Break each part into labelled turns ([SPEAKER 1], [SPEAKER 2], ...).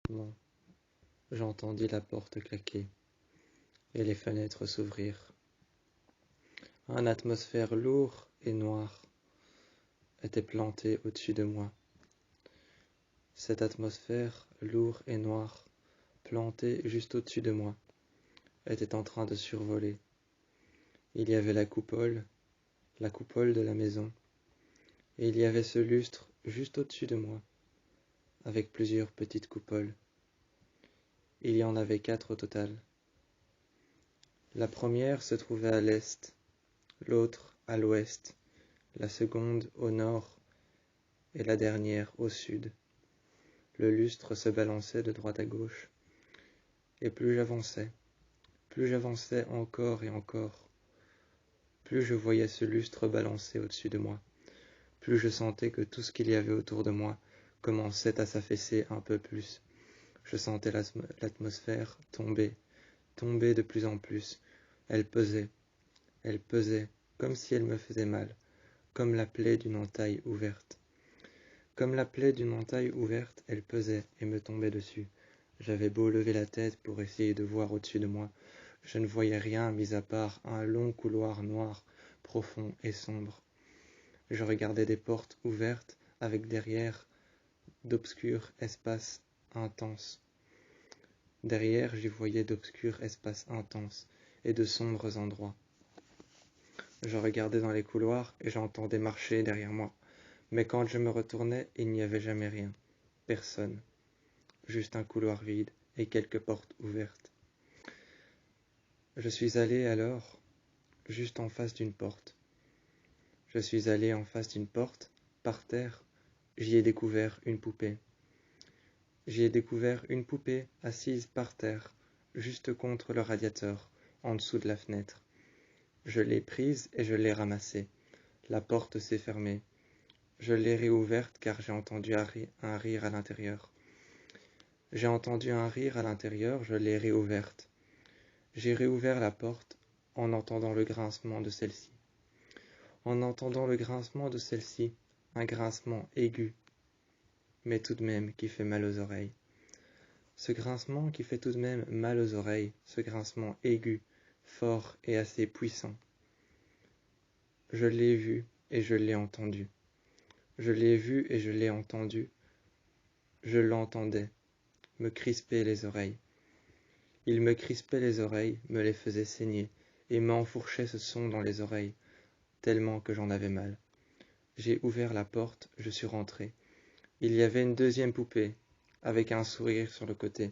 [SPEAKER 1] Lentement, j'entendis la porte claquer et les fenêtres s'ouvrir. Un atmosphère lourd et noir était planté au-dessus de moi. Cette atmosphère lourd et noir, plantée juste au-dessus de moi, était en train de survoler. Il y avait la coupole de la maison, et il y avait ce lustre juste au-dessus de moi, avec plusieurs petites coupoles. Il y en avait 4 au total. La première se trouvait à l'est, l'autre à l'ouest, la seconde au nord et la dernière au sud. Le lustre se balançait de droite à gauche, et plus j'avançais encore et encore, plus je voyais ce lustre balancer au-dessus de moi, plus je sentais que tout ce qu'il y avait autour de moi commençait à s'affaisser un peu plus. Je sentais l'atmosphère tomber de plus en plus. Elle pesait, comme si elle me faisait mal, comme la plaie d'une entaille ouverte. Comme la plaie d'une entaille ouverte, elle pesait et me tombait dessus. J'avais beau lever la tête pour essayer de voir au-dessus de moi, je ne voyais rien mis à part un long couloir noir, profond et sombre. Je regardais des portes ouvertes avec derrière d'obscurs espaces intenses. Derrière, j'y voyais d'obscurs espaces intenses et de sombres endroits. Je regardais dans les couloirs et j'entendais marcher derrière moi. Mais quand je me retournais, il n'y avait jamais rien. Personne. Juste un couloir vide et quelques portes ouvertes. Je suis allé alors juste en face d'une porte. Je suis allé en face d'une porte, par terre, j'y ai découvert une poupée. J'y ai découvert une poupée assise par terre, juste contre le radiateur, en dessous de la fenêtre. Je l'ai prise et je l'ai ramassée. La porte s'est fermée. Je l'ai réouverte car j'ai entendu un rire à l'intérieur. J'ai entendu un rire à l'intérieur, je l'ai réouverte. J'ai réouvert la porte en entendant le grincement de celle-ci. En entendant le grincement de celle-ci, un grincement aigu, mais tout de même qui fait mal aux oreilles. Ce grincement qui fait tout de même mal aux oreilles, ce grincement aigu, fort et assez puissant. Je l'ai vu et je l'ai entendu. Je l'ai vu et je l'ai entendu. Je l'entendais, me crisper les oreilles. Il me crispait les oreilles, me les faisait saigner, et m'enfourchait ce son dans les oreilles, tellement que j'en avais mal. J'ai ouvert la porte, je suis rentré. Il y avait une deuxième poupée, avec un sourire sur le côté.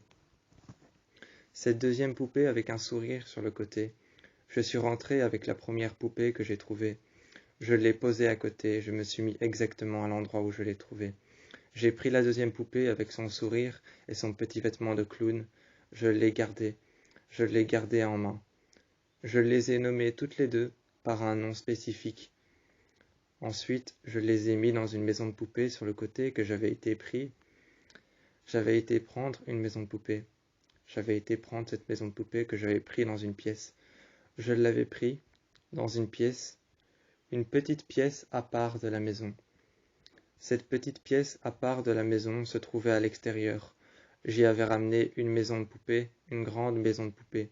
[SPEAKER 1] Cette deuxième poupée avec un sourire sur le côté, je suis rentré avec la première poupée que j'ai trouvée. Je l'ai posée à côté, je me suis mis exactement à l'endroit où je l'ai trouvée. J'ai pris la deuxième poupée avec son sourire et son petit vêtement de clown. Je l'ai gardée en main. Je les ai nommées toutes les deux par un nom spécifique. Ensuite, je les ai mis dans une maison de poupées sur le côté que j'avais été pris. J'avais été prendre une maison de poupées. J'avais été prendre cette maison de poupées que j'avais pris dans une pièce. Je l'avais pris dans une pièce, une petite pièce à part de la maison. Cette petite pièce à part de la maison se trouvait à l'extérieur. J'y avais ramené une maison de poupées, une grande maison de poupées,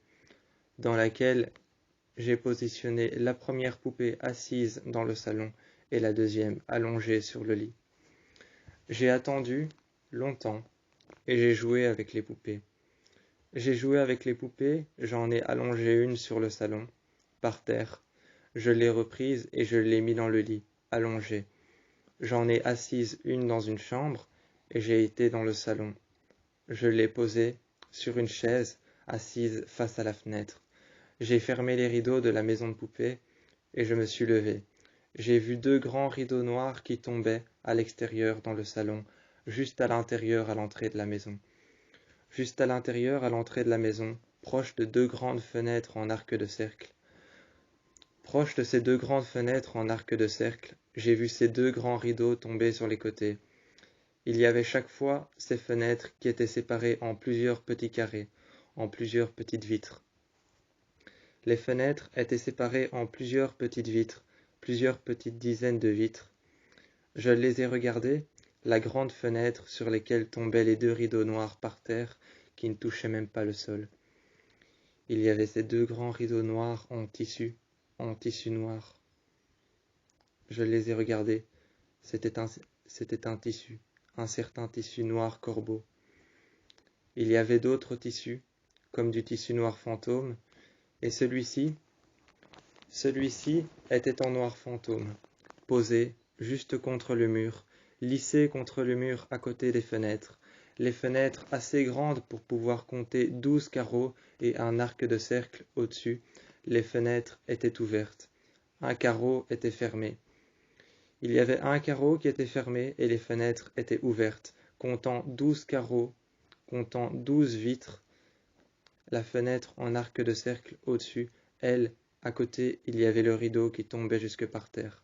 [SPEAKER 1] dans laquelle j'ai positionné la première poupée assise dans le salon et la deuxième allongée sur le lit. J'ai attendu longtemps et j'ai joué avec les poupées. J'ai joué avec les poupées, j'en ai allongé une sur le salon, par terre. Je l'ai reprise et je l'ai mis dans le lit, allongée. J'en ai assise une dans une chambre et j'ai été dans le salon. Je l'ai posée sur une chaise, assise face à la fenêtre. J'ai fermé les rideaux de la maison de poupées et je me suis levé. J'ai vu 2 grands rideaux noirs qui tombaient à l'extérieur dans le salon, juste à l'intérieur à l'entrée de la maison. Juste à l'intérieur à l'entrée de la maison, proche de 2 grandes fenêtres en arc de cercle. Proche de ces 2 grandes fenêtres en arc de cercle, j'ai vu ces 2 grands rideaux tomber sur les côtés. Il y avait chaque fois ces fenêtres qui étaient séparées en plusieurs petits carrés, en plusieurs petites vitres. Les fenêtres étaient séparées en plusieurs petites vitres, plusieurs petites dizaines de vitres. Je les ai regardées, la grande fenêtre sur laquelle tombaient les 2 rideaux noirs par terre qui ne touchaient même pas le sol. Il y avait ces 2 grands rideaux noirs en tissu noir. Je les ai regardés. C'était un tissu, un certain tissu noir corbeau. Il y avait d'autres tissus, comme du tissu noir fantôme, et celui-ci était en noir fantôme, posé juste contre le mur, lissé contre le mur à côté des fenêtres, les fenêtres assez grandes pour pouvoir compter 12 carreaux et un arc de cercle au-dessus. Les fenêtres étaient ouvertes. Un carreau était fermé. Il y avait un carreau qui était fermé et les fenêtres étaient ouvertes, comptant 12 carreaux, comptant 12 vitres. La fenêtre en arc de cercle au-dessus, elle, à côté, il y avait le rideau qui tombait jusque par terre.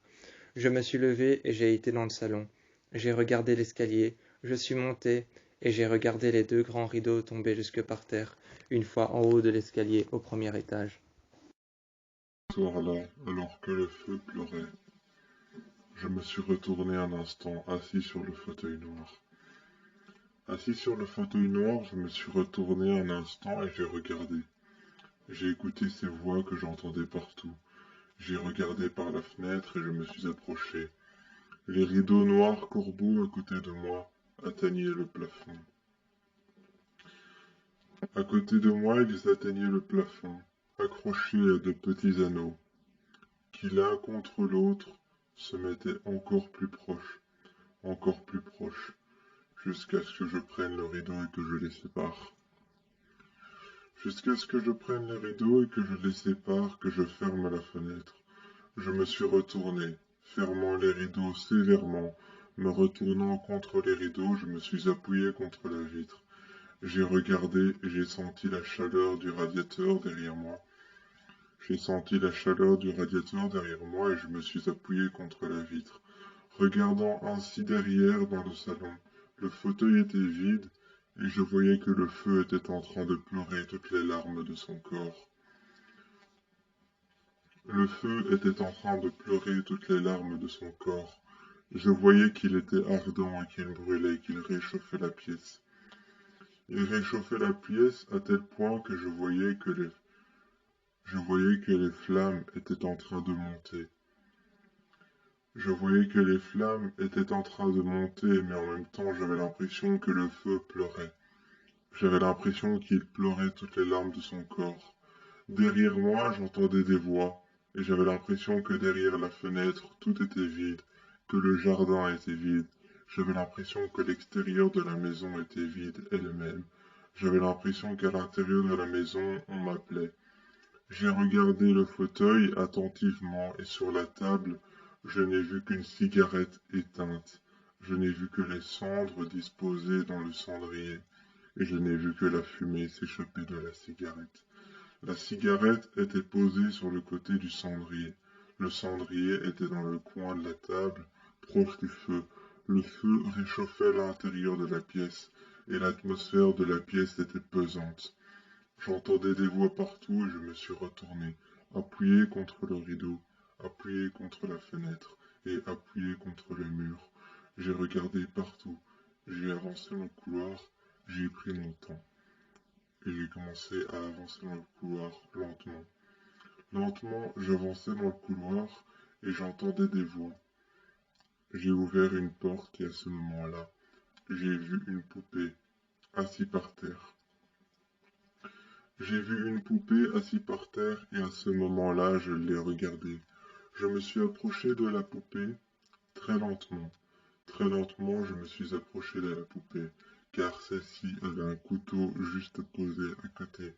[SPEAKER 1] Je me suis levé et j'ai été dans le salon. J'ai regardé l'escalier, je suis monté et j'ai regardé les 2 grands rideaux tomber jusque par terre, une fois en haut de l'escalier au premier étage.
[SPEAKER 2] Ce soir-là, alors que le feu pleurait, je me suis retourné un instant, assis sur le fauteuil noir. Assis sur le fauteuil noir, je me suis retourné un instant et j'ai regardé. J'ai écouté ces voix que j'entendais partout. J'ai regardé par la fenêtre et je me suis approché. Les rideaux noirs corbeaux à côté de moi atteignaient le plafond. À côté de moi, ils atteignaient le plafond, accrochés à de petits anneaux, qui l'un contre l'autre se mettaient encore plus proches, jusqu'à ce que je prenne le rideau et que je les sépare. Jusqu'à ce que je prenne les rideaux et que je les sépare, que je ferme la fenêtre. Je me suis retourné, fermant les rideaux sévèrement. Me retournant contre les rideaux, je me suis appuyé contre la vitre. J'ai regardé et j'ai senti la chaleur du radiateur derrière moi. J'ai senti la chaleur du radiateur derrière moi et je me suis appuyé contre la vitre. Regardant ainsi derrière dans le salon, le fauteuil était vide et je voyais que le feu était en train de pleurer toutes les larmes de son corps. Le feu était en train de pleurer toutes les larmes de son corps. Je voyais qu'il était ardent et qu'il brûlait, qu'il réchauffait la pièce. Il réchauffait la pièce à tel point que je voyais que les flammes étaient en train de monter. Je voyais que les flammes étaient en train de monter, mais en même temps j'avais l'impression que le feu pleurait. J'avais l'impression qu'il pleurait toutes les larmes de son corps. Derrière moi, j'entendais des voix, et j'avais l'impression que derrière la fenêtre, tout était vide, que le jardin était vide. J'avais l'impression que l'extérieur de la maison était vide elle-même. J'avais l'impression qu'à l'intérieur de la maison, on m'appelait. J'ai regardé le fauteuil attentivement et sur la table, je n'ai vu qu'une cigarette éteinte. Je n'ai vu que les cendres disposées dans le cendrier et je n'ai vu que la fumée s'échapper de la cigarette. La cigarette était posée sur le côté du cendrier. Le cendrier était dans le coin de la table, proche du feu. Le feu réchauffait l'intérieur de la pièce et l'atmosphère de la pièce était pesante. J'entendais des voix partout et je me suis retourné, appuyé contre le rideau, appuyé contre la fenêtre et appuyé contre le mur. J'ai regardé partout, j'ai avancé dans le couloir, j'ai pris mon temps et j'ai commencé à avancer dans le couloir lentement. Lentement, j'avançais dans le couloir et j'entendais des voix. J'ai ouvert une porte et à ce moment-là, j'ai vu une poupée assise par terre. J'ai vu une poupée assise par terre et à ce moment-là, je l'ai regardée. Je me suis approché de la poupée très lentement. Très lentement, je me suis approché de la poupée, car celle-ci avait un couteau juste posé à côté.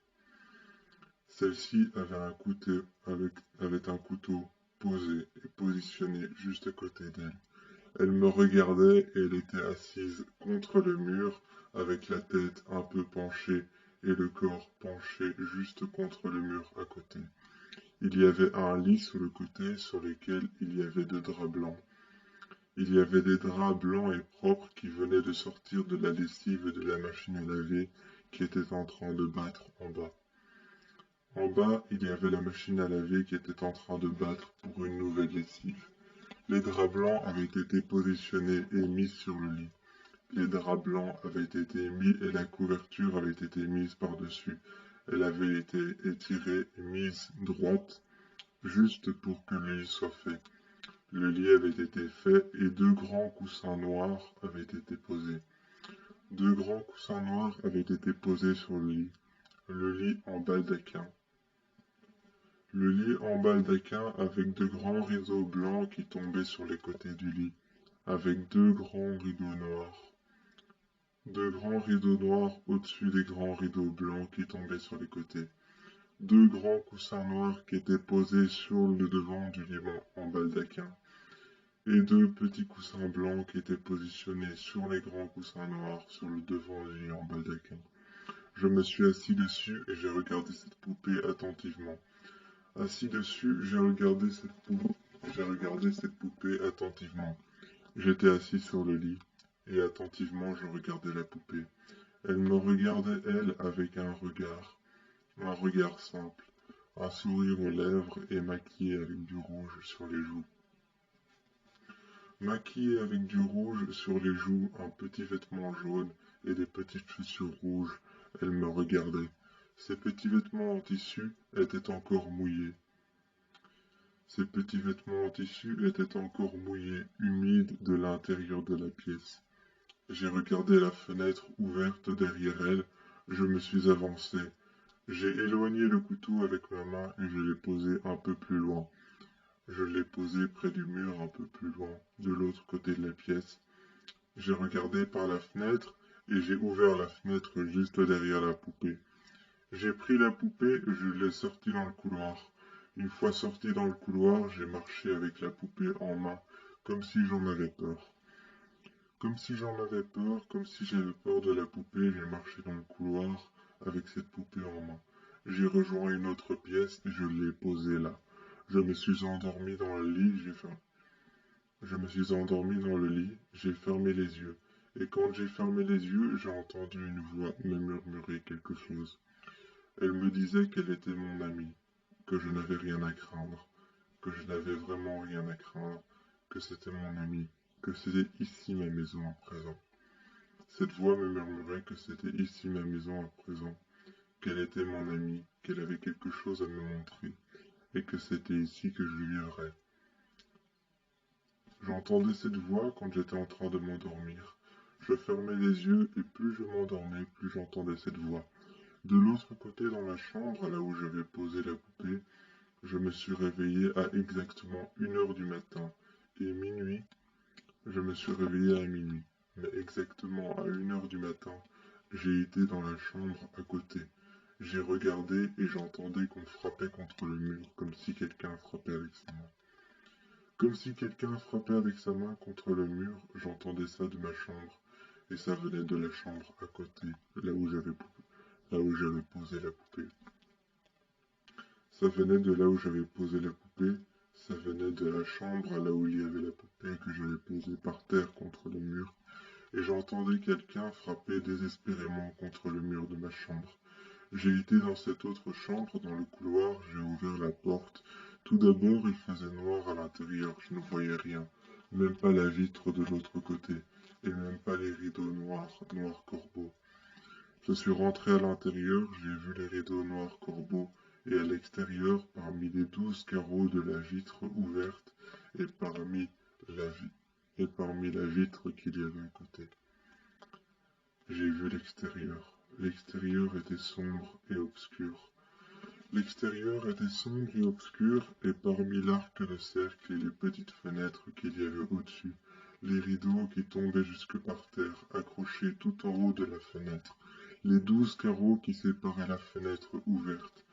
[SPEAKER 2] Celle-ci avait un couteau posé et positionné juste à côté d'elle. Elle me regardait et elle était assise contre le mur avec la tête un peu penchée et le corps penché juste contre le mur à côté. Il y avait un lit sur le côté sur lequel il y avait 2 draps blancs. Il y avait des draps blancs et propres qui venaient de sortir de la lessive de la machine à laver qui était en train de battre en bas. En bas, il y avait la machine à laver qui était en train de battre pour une nouvelle lessive. Les draps blancs avaient été positionnés et mis sur le lit. Les draps blancs avaient été mis et la couverture avait été mise par-dessus. Elle avait été étirée et mise droite, juste pour que le lit soit fait. Le lit avait été fait et deux grands coussins noirs avaient été posés. Deux grands coussins noirs avaient été posés sur le lit en baldaquin. Le lit en baldaquin avec de grands rideaux blancs qui tombaient sur les côtés du lit, avec deux grands rideaux noirs. Deux grands rideaux noirs au-dessus des grands rideaux blancs qui tombaient sur les côtés. Deux grands coussins noirs qui étaient posés sur le devant du lit en baldaquin. Et deux petits coussins blancs qui étaient positionnés sur les grands coussins noirs sur le devant du lit en baldaquin. Je me suis assis dessus et j'ai regardé cette poupée attentivement. Assis dessus, j'ai regardé cette poupée attentivement. J'étais assis sur le lit et attentivement je regardais la poupée. Elle me regardait, elle, avec un regard simple, un sourire aux lèvres et maquillée avec du rouge sur les joues. Maquillée avec du rouge sur les joues, un petit vêtement jaune et des petites chaussures rouges, elle me regardait. Ses petits vêtements en tissu étaient encore mouillés. Ses petits vêtements en tissu étaient encore mouillés, humides de l'intérieur de la pièce. J'ai regardé la fenêtre ouverte derrière elle, je me suis avancé. J'ai éloigné le couteau avec ma main et je l'ai posé un peu plus loin. Je l'ai posé près du mur un peu plus loin, de l'autre côté de la pièce. J'ai regardé par la fenêtre et j'ai ouvert la fenêtre juste derrière la poupée. J'ai pris la poupée et je l'ai sortie dans le couloir. Une fois sortie dans le couloir, j'ai marché avec la poupée en main, comme si j'en avais peur. Comme si j'en avais peur, comme si j'avais peur de la poupée, j'ai marché dans le couloir avec cette poupée en main. J'ai rejoint une autre pièce et je l'ai posée là. Je me suis endormi dans le lit, j'ai fermé les yeux. Et quand j'ai fermé les yeux, j'ai entendu une voix me murmurer quelque chose. Elle me disait qu'elle était mon amie, que je n'avais rien à craindre, que je n'avais vraiment rien à craindre, que c'était mon amie, que c'était ici ma maison à présent. Cette voix me murmurait que c'était ici ma maison à présent, qu'elle était mon amie, qu'elle avait quelque chose à me montrer, et que c'était ici que je vivrais. J'entendais cette voix quand j'étais en train de m'endormir. Je fermais les yeux et plus je m'endormais, plus j'entendais cette voix. De l'autre côté dans la chambre, là où j'avais posé la poupée, je me suis réveillé à exactement 1 heure du matin. Et minuit, je me suis réveillé à minuit. Mais exactement à 1 heure du matin, j'ai été dans la chambre à côté. J'ai regardé et j'entendais qu'on frappait contre le mur, comme si quelqu'un frappait avec sa main. Comme si quelqu'un frappait avec sa main contre le mur, j'entendais ça de ma chambre. Et ça venait de la chambre à côté, là où j'avais posé la poupée. Ça venait de là où j'avais posé la poupée, ça venait de la chambre là où il y avait la poupée que j'avais posée par terre contre le mur, et j'entendais quelqu'un frapper désespérément contre le mur de ma chambre. J'ai été dans cette autre chambre, dans le couloir, j'ai ouvert la porte. Tout d'abord, il faisait noir à l'intérieur, je ne voyais rien, même pas la vitre de l'autre côté, et même pas les rideaux noirs corbeaux. Je suis rentré à l'intérieur, j'ai vu les rideaux noirs corbeaux, et à l'extérieur, parmi les 12 carreaux de la vitre ouverte, et parmi la vitre qu'il y avait à côté. J'ai vu l'extérieur. L'extérieur était sombre et obscur. L'extérieur était sombre et obscur, et parmi l'arc de cercle et les petites fenêtres qu'il y avait au-dessus, les rideaux qui tombaient jusque par terre, accrochés tout en haut de la fenêtre, les 12 carreaux qui séparaient la fenêtre ouverte.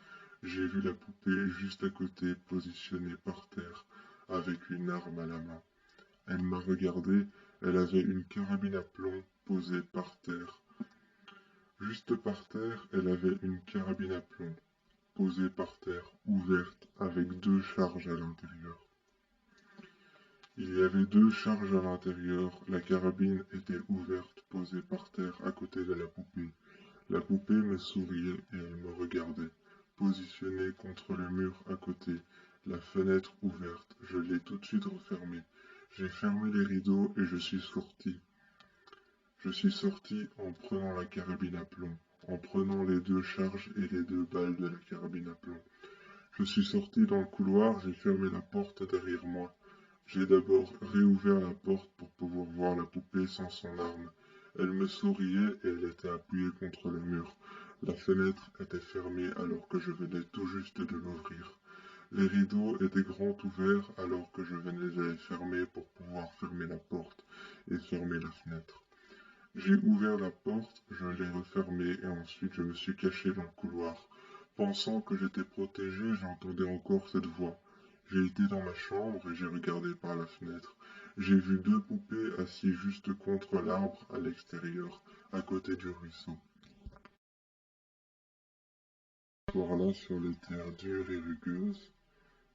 [SPEAKER 2] J'ai vu la poupée juste à côté, positionnée par terre, avec une arme à la main. Elle m'a regardé, elle avait une carabine à plomb posée par terre. Juste par terre, elle avait une carabine à plomb, posée par terre, ouverte, avec 2 charges à l'intérieur. Il y avait 2 charges à l'intérieur, la carabine était ouverte, posée par terre, à côté de la poupée. La poupée me souriait et elle me regardait, positionnée contre le mur à côté, la fenêtre ouverte. Je l'ai tout de suite refermée. J'ai fermé les rideaux et je suis sorti. Je suis sorti en prenant la carabine à plomb, en prenant les 2 charges et les 2 balles de la carabine à plomb. Je suis sorti dans le couloir, j'ai fermé la porte derrière moi. J'ai d'abord réouvert la porte pour pouvoir voir la poupée sans son arme. Elle me souriait et elle était appuyée contre le mur. La fenêtre était fermée alors que je venais tout juste de l'ouvrir. Les rideaux étaient grands ouverts alors que je venais de les fermer pour pouvoir fermer la porte et fermer la fenêtre. J'ai ouvert la porte, je l'ai refermée et ensuite je me suis caché dans le couloir. Pensant que j'étais protégé, j'entendais encore cette voix. J'ai été dans ma chambre et j'ai regardé par la fenêtre. J'ai vu 2 poupées assises juste contre l'arbre à l'extérieur, à côté du ruisseau. Ce soir-là, sur les terres dures et rugueuses,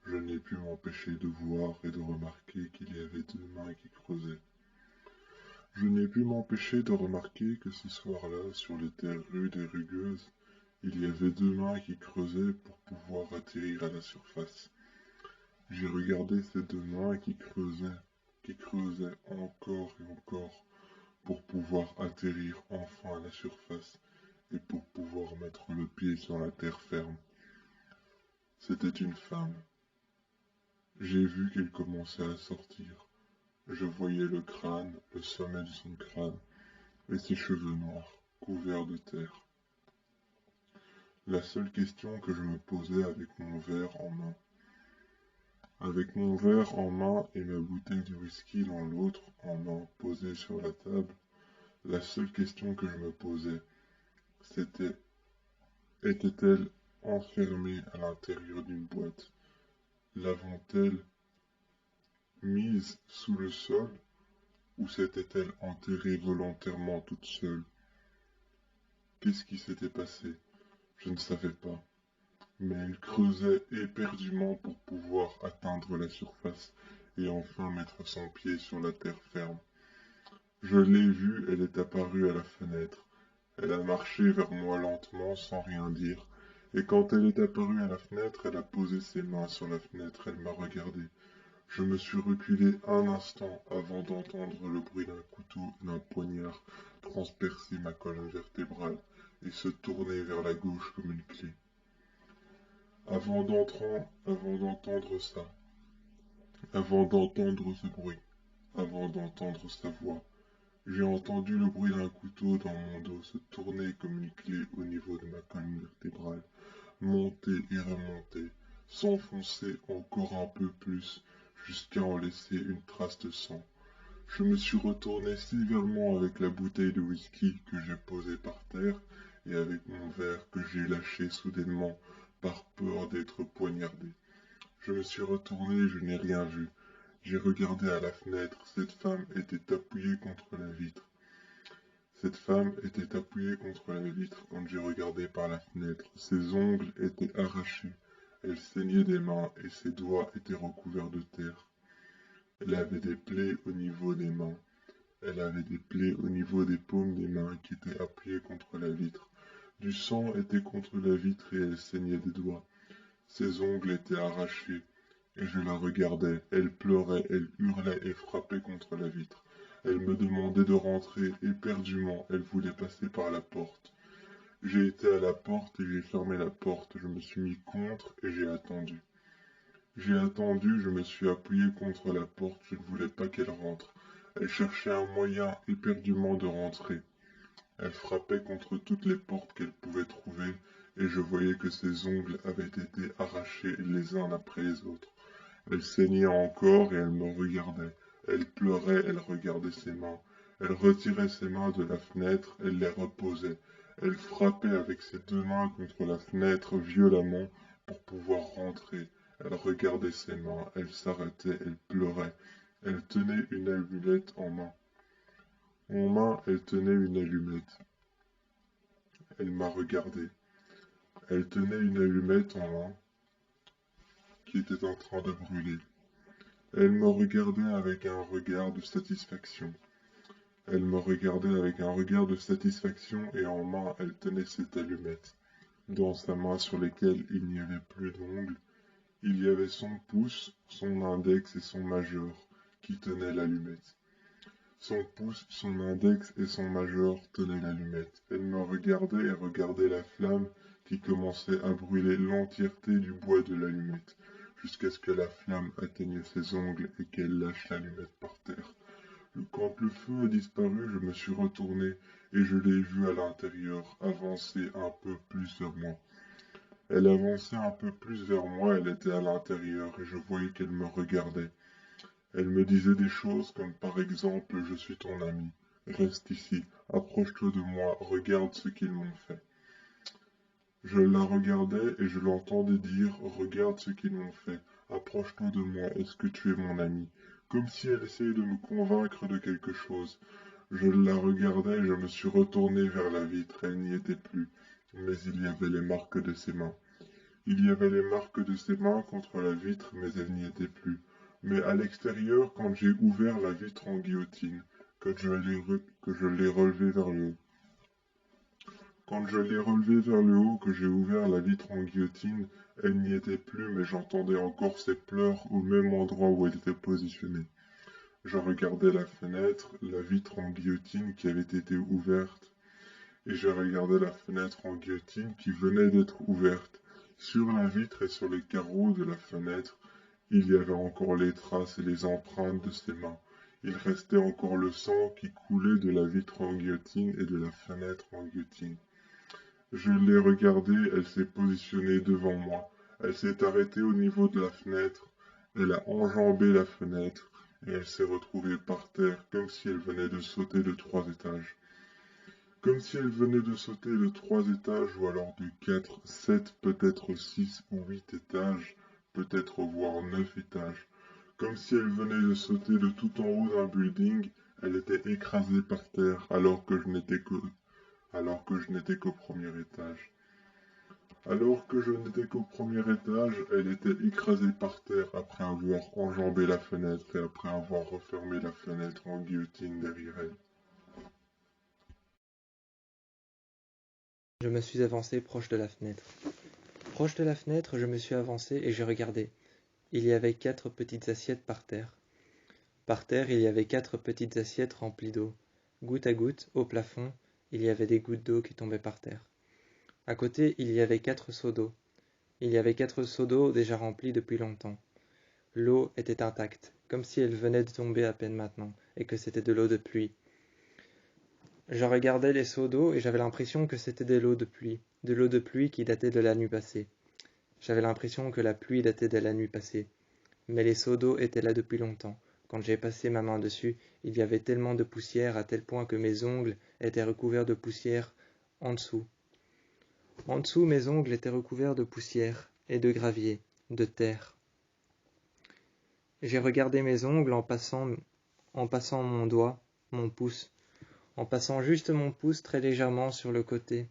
[SPEAKER 2] je n'ai pu m'empêcher de voir et de remarquer qu'il y avait 2 mains qui creusaient. Je n'ai pu m'empêcher de remarquer que ce soir-là, sur les terres rudes et rugueuses, il y avait 2 mains qui creusaient pour pouvoir atterrir à la surface. J'ai regardé ces 2 mains qui creusaient encore et encore pour pouvoir atterrir enfin à la surface et pour pouvoir mettre le pied sur la terre ferme. C'était une femme. J'ai vu qu'elle commençait à sortir. Je voyais le crâne, le sommet de son crâne, et ses cheveux noirs, couverts de terre. La seule question que je me posais avec mon verre en main, et ma bouteille de whisky dans l'autre en main posée sur la table, la seule question que je me posais, c'était: était-elle enfermée à l'intérieur d'une boîte? L'avait-elle mise sous le sol ou s'était-elle enterrée volontairement toute seule? Qu'est-ce qui s'était passé? Je ne savais pas. Mais elle creusait éperdument pour pouvoir atteindre la surface et enfin mettre son pied sur la terre ferme. Je l'ai vue, elle est apparue à la fenêtre. Elle a marché vers moi lentement sans rien dire, et quand elle est apparue à la fenêtre, elle a posé ses mains sur la fenêtre, elle m'a regardé. Je me suis reculé un instant avant d'entendre le bruit d'un couteau et d'un poignard transpercer ma colonne vertébrale et se tourner vers la gauche comme une clé. Avant d'entendre ça, avant d'entendre ce bruit, avant d'entendre sa voix, j'ai entendu le bruit d'un couteau dans mon dos se tourner comme une clé au niveau de ma colonne vertébrale, monter et remonter, s'enfoncer encore un peu plus, jusqu'à en laisser une trace de sang. Je me suis retourné sévèrement avec la bouteille de whisky que j'ai posée par terre et avec mon verre que j'ai lâché soudainement par peur d'être poignardé. Je me suis retourné, je n'ai rien vu. J'ai regardé à la fenêtre, cette femme était appuyée contre la vitre. Cette femme était appuyée contre la vitre quand j'ai regardé par la fenêtre. Ses ongles étaient arrachés, elle saignait des mains et ses doigts étaient recouverts de terre. Elle avait des plaies au niveau des mains. Elle avait des plaies au niveau des paumes des mains qui étaient appuyées contre la vitre. Du sang était contre la vitre et elle saignait des doigts. Ses ongles étaient arrachés, et je la regardais. Elle pleurait, elle hurlait et frappait contre la vitre. Elle me demandait de rentrer, éperdument, elle voulait passer par la porte. J'ai été à la porte et j'ai fermé la porte. Je me suis mis contre et j'ai attendu. J'ai attendu, je me suis appuyé contre la porte, je ne voulais pas qu'elle rentre. Elle cherchait un moyen éperdument de rentrer. Elle frappait contre toutes les portes qu'elle pouvait trouver, et je voyais que ses ongles avaient été arrachés les uns après les autres. Elle saignait encore et elle me regardait. Elle pleurait, elle regardait ses mains. Elle retirait ses mains de la fenêtre, elle les reposait. Elle frappait avec ses 2 mains contre la fenêtre violemment pour pouvoir rentrer. Elle regardait ses mains, elle s'arrêtait, elle pleurait. Elle tenait une allumette en main. En main, elle tenait une allumette. Elle m'a regardé. Elle tenait une allumette en main qui était en train de brûler. Elle me regardait avec un regard de satisfaction. Elle me regardait avec un regard de satisfaction et en main, elle tenait cette allumette. Dans sa main sur lesquelles il n'y avait plus d'ongles, il y avait son pouce, son index et son majeur qui tenait l'allumette. Son pouce, son index et son majeur tenaient l'allumette. Elle me regardait et regardait la flamme qui commençait à brûler l'entièreté du bois de l'allumette, jusqu'à ce que la flamme atteigne ses ongles et qu'elle lâche l'allumette par terre. Quand le feu a disparu, je me suis retourné et je l'ai vue à l'intérieur avancer un peu plus vers moi. Elle avançait un peu plus vers moi, elle était à l'intérieur et je voyais qu'elle me regardait. Elle me disait des choses comme par exemple « Je suis ton ami, reste ici, approche-toi de moi, regarde ce qu'ils m'ont fait ». Je la regardais et je l'entendais dire « Regarde ce qu'ils m'ont fait, approche-toi de moi, est-ce que tu es mon ami ?» Comme si elle essayait de me convaincre de quelque chose. Je la regardais et je me suis retourné vers la vitre, elle n'y était plus, mais il y avait les marques de ses mains. Il y avait les marques de ses mains contre la vitre, mais elle n'y était plus. Mais à l'extérieur, quand j'ai ouvert la vitre en guillotine, que je l'ai relevée vers le haut. Quand je l'ai relevée vers le haut, que j'ai ouvert la vitre en guillotine, elle n'y était plus, mais j'entendais encore ses pleurs au même endroit où elle était positionnée. Je regardais la fenêtre, la vitre en guillotine qui avait été ouverte, et je regardais la fenêtre en guillotine qui venait d'être ouverte. Sur la vitre et sur les carreaux de la fenêtre, il y avait encore les traces et les empreintes de ses mains. Il restait encore le sang qui coulait de la vitre en guillotine et de la fenêtre en guillotine. Je l'ai regardée, elle s'est positionnée devant moi. Elle s'est arrêtée au niveau de la fenêtre. Elle a enjambé la fenêtre et elle s'est retrouvée par terre comme si elle venait de sauter de 3 étages. Comme si elle venait de sauter de 3 étages ou alors de 4, 7, peut-être 6 ou 8 étages, peut-être voire 9 étages. Comme si elle venait de sauter de tout en haut d'un building, elle était écrasée par terre alors que je n'étais qu'au premier étage. Alors que je n'étais qu'au premier étage, elle était écrasée par terre après avoir enjambé la fenêtre et après avoir refermé la fenêtre en guillotine derrière elle.
[SPEAKER 1] Je me suis avancé proche de la fenêtre. Proche de la fenêtre, je me suis avancé et j'ai regardé. Il y avait 4 petites assiettes par terre. Par terre, il y avait 4 petites assiettes remplies d'eau. Goutte à goutte, au plafond, il y avait des gouttes d'eau qui tombaient par terre. À côté, il y avait 4 seaux d'eau. Il y avait 4 seaux d'eau déjà remplis depuis longtemps. L'eau était intacte, comme si elle venait de tomber à peine maintenant, et que c'était de l'eau de pluie. Je regardais les seaux d'eau et j'avais l'impression que c'était de l'eau de pluie qui datait de la nuit passée. J'avais l'impression que la pluie datait de la nuit passée. Mais les seaux d'eau étaient là depuis longtemps. Quand j'ai passé ma main dessus, il y avait tellement de poussière à tel point que mes ongles étaient recouverts de poussière en dessous. En dessous, mes ongles étaient recouverts de poussière et de gravier, de terre. J'ai regardé mes ongles en passant mon doigt, mon pouce, en passant juste mon pouce très légèrement sur le côté.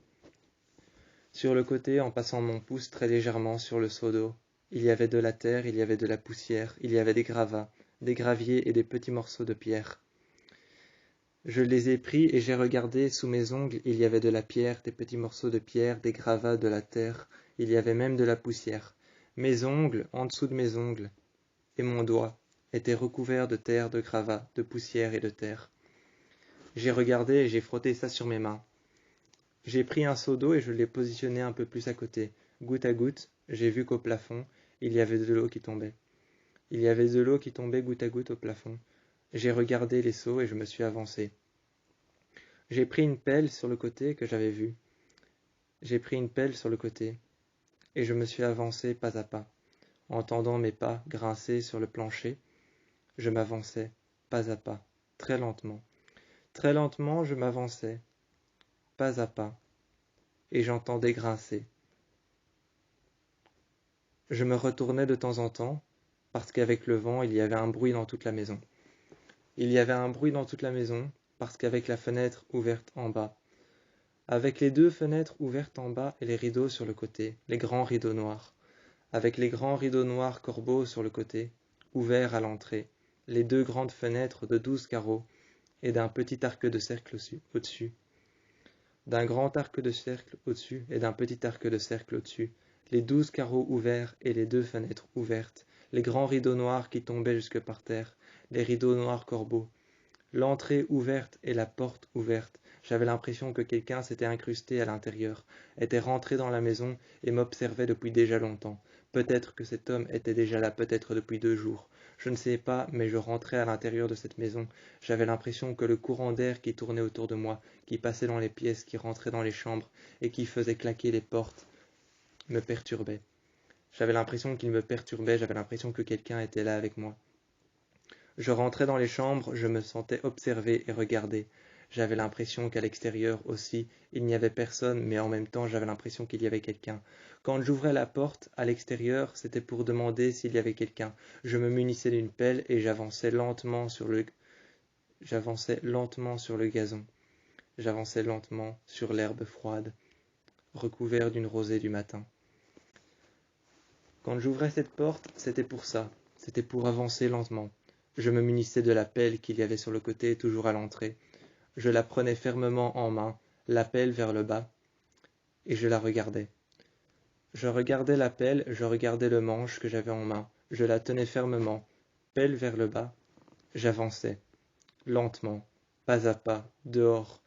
[SPEAKER 1] Sur le côté, en passant mon pouce très légèrement sur le seau d'eau. Il y avait de la terre, il y avait de la poussière, il y avait des gravats, des graviers et des petits morceaux de pierre. Je les ai pris et j'ai regardé sous mes ongles, il y avait de la pierre, des petits morceaux de pierre, des gravats, de la terre, il y avait même de la poussière. Mes ongles, en dessous de mes ongles, et mon doigt, étaient recouverts de terre, de gravats, de poussière et de terre. J'ai regardé et j'ai frotté ça sur mes mains. J'ai pris un seau d'eau et je l'ai positionné un peu plus à côté. Goutte à goutte, j'ai vu qu'au plafond, il y avait de l'eau qui tombait. Il y avait de l'eau qui tombait goutte à goutte au plafond. J'ai regardé les seaux et je me suis avancé. J'ai pris une pelle sur le côté que j'avais vue. J'ai pris une pelle sur le côté et je me suis avancé pas à pas. Entendant mes pas grincer sur le plancher, je m'avançais pas à pas, très lentement. Très lentement, je m'avançais, pas à pas, et j'entendais grincer. Je me retournais de temps en temps, parce qu'avec le vent, il y avait un bruit dans toute la maison. Il y avait un bruit dans toute la maison, parce qu'avec la fenêtre ouverte en bas, avec les 2 fenêtres ouvertes en bas et les rideaux sur le côté, les grands rideaux noirs, avec les grands rideaux noirs corbeaux sur le côté, ouverts à l'entrée, les 2 grandes fenêtres de 12 carreaux et d'un petit arc de cercle au-dessus, d'un grand arc de cercle au-dessus et d'un petit arc de cercle au-dessus, les 12 carreaux ouverts et les 2 fenêtres ouvertes, les grands rideaux noirs qui tombaient jusque par terre, les rideaux noirs corbeaux, l'entrée ouverte et la porte ouverte. J'avais l'impression que quelqu'un s'était incrusté à l'intérieur, était rentré dans la maison et m'observait depuis déjà longtemps. Peut-être que cet homme était déjà là, peut-être depuis 2 jours. Je ne sais pas, mais je rentrais à l'intérieur de cette maison. J'avais l'impression que le courant d'air qui tournait autour de moi, qui passait dans les pièces, qui rentrait dans les chambres et qui faisait claquer les portes, me perturbait. J'avais l'impression qu'il me perturbait, j'avais l'impression que quelqu'un était là avec moi. Je rentrais dans les chambres, je me sentais observé et regardé. J'avais l'impression qu'à l'extérieur aussi, il n'y avait personne, mais en même temps, j'avais l'impression qu'il y avait quelqu'un. Quand j'ouvrais la porte, à l'extérieur, c'était pour demander s'il y avait quelqu'un. Je me munissais d'une pelle et j'avançais lentement sur le gazon. J'avançais lentement sur l'herbe froide, recouvert d'une rosée du matin. Quand j'ouvrais cette porte, c'était pour ça. C'était pour avancer lentement. Je me munissais de la pelle qu'il y avait sur le côté, toujours à l'entrée. Je la prenais fermement en main, la pelle vers le bas, et je la regardais. Je regardais la pelle, je regardais le manche que j'avais en main. Je la tenais fermement, pelle vers le bas. J'avançais, lentement, pas à pas, dehors,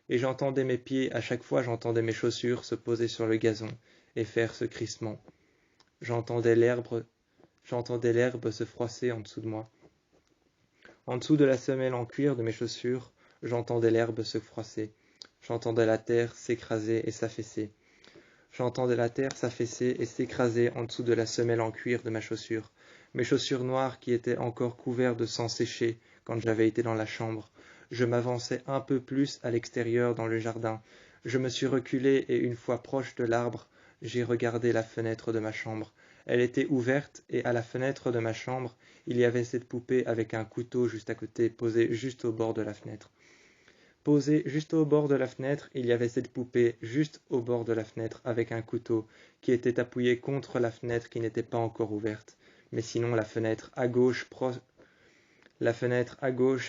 [SPEAKER 1] et j'entendais mes pieds, à chaque fois j'entendais mes chaussures se poser sur le gazon et faire ce crissement. J'entendais l'herbe se froisser en dessous de moi. En dessous de la semelle en cuir de mes chaussures, j'entendais l'herbe se froisser. J'entendais la terre s'écraser et s'affaisser. J'entendais la terre s'affaisser et s'écraser en dessous de la semelle en cuir de ma chaussure. Mes chaussures noires qui étaient encore couvertes de sang séché quand j'avais été dans la chambre. Je m'avançais un peu plus à l'extérieur dans le jardin. Je me suis reculé et une fois proche de l'arbre, j'ai regardé la fenêtre de ma chambre. Elle était ouverte et à la fenêtre de ma chambre, il y avait cette poupée avec un couteau juste à côté, posée juste au bord de la fenêtre. Posée juste au bord de la fenêtre, il y avait cette poupée juste au bord de la fenêtre avec un couteau qui était appuyé contre la fenêtre qui n'était pas encore ouverte. Mais sinon la fenêtre à gauche,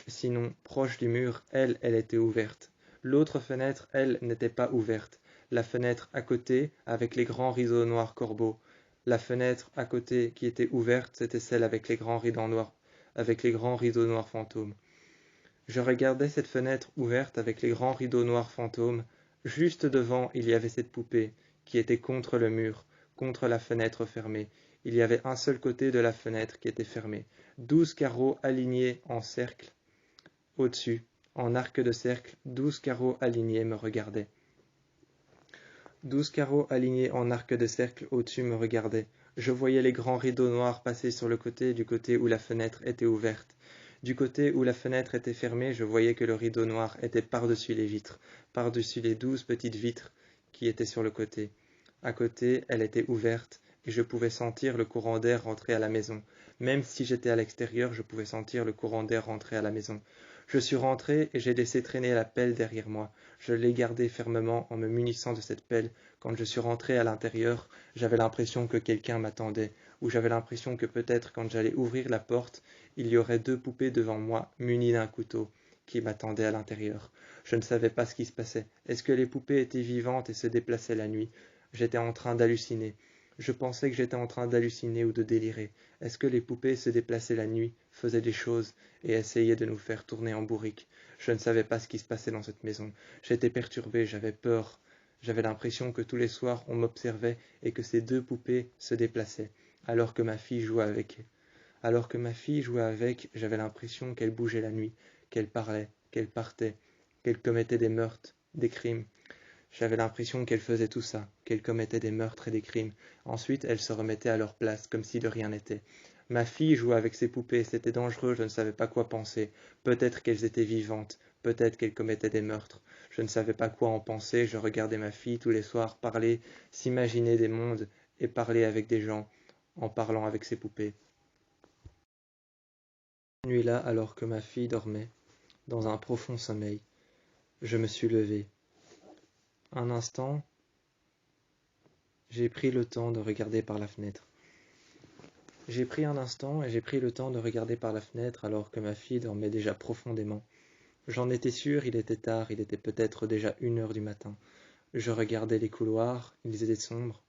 [SPEAKER 1] sinon proche du mur, elle était ouverte. L'autre fenêtre, elle, n'était pas ouverte. La fenêtre à côté, avec les grands rideaux noirs corbeaux. La fenêtre à côté qui était ouverte, c'était celle avec les grands rideaux noirs fantômes. Je regardais cette fenêtre ouverte avec les grands rideaux noirs fantômes. Juste devant, il y avait cette poupée qui était contre le mur, contre la fenêtre fermée. Il y avait un seul côté de la fenêtre qui était fermé. 12 carreaux alignés en cercle au-dessus, en arc de cercle, 12 carreaux alignés me regardaient. 12 carreaux alignés en arc de cercle au-dessus me regardaient. Je voyais les grands rideaux noirs passer sur le côté du côté où la fenêtre était ouverte. Du côté où la fenêtre était fermée, je voyais que le rideau noir était par-dessus les vitres, par-dessus les 12 petites vitres qui étaient sur le côté. À côté, elle était ouverte, et je pouvais sentir le courant d'air rentrer à la maison. Même si j'étais à l'extérieur, je pouvais sentir le courant d'air rentrer à la maison. Je suis rentré et j'ai laissé traîner la pelle derrière moi. Je l'ai gardée fermement en me munissant de cette pelle. Quand je suis rentré à l'intérieur, j'avais l'impression que quelqu'un m'attendait, ou j'avais l'impression que peut-être quand j'allais ouvrir la porte, il y aurait 2 poupées devant moi, munies d'un couteau, qui m'attendaient à l'intérieur. Je ne savais pas ce qui se passait. Est-ce que les poupées étaient vivantes et se déplaçaient la nuit? J'étais en train d'halluciner. Je pensais que j'étais en train d'halluciner ou de délirer. Est-ce que les poupées se déplaçaient la nuit, faisaient des choses et essayaient de nous faire tourner en bourrique? Je ne savais pas ce qui se passait dans cette maison. J'étais perturbé, j'avais peur. J'avais l'impression que tous les soirs on m'observait et que ces 2 poupées se déplaçaient, alors que ma fille jouait avec. J'avais l'impression qu'elle bougeait la nuit, qu'elle parlait, qu'elle partait, qu'elle commettait des meurtres, des crimes. J'avais l'impression qu'elle faisait tout ça, qu'elle commettait des meurtres et des crimes. Ensuite, elle se remettait à leur place, comme si de rien n'était. Ma fille jouait avec ses poupées, c'était dangereux, je ne savais pas quoi penser. Peut-être qu'elles étaient vivantes, peut-être qu'elles commettaient des meurtres. Je ne savais pas quoi en penser, je regardais ma fille tous les soirs parler, s'imaginer des mondes et parler avec des gens, en parlant avec ses poupées. Cette nuit-là, alors que ma fille dormait, dans un profond sommeil, je me suis levé. Un instant, j'ai pris le temps de regarder par la fenêtre. J'ai pris un instant et j'ai pris le temps de regarder par la fenêtre alors que ma fille dormait déjà profondément. J'en étais sûr, il était tard, il était peut-être déjà 1 heure du matin. Je regardais les couloirs, ils étaient sombres.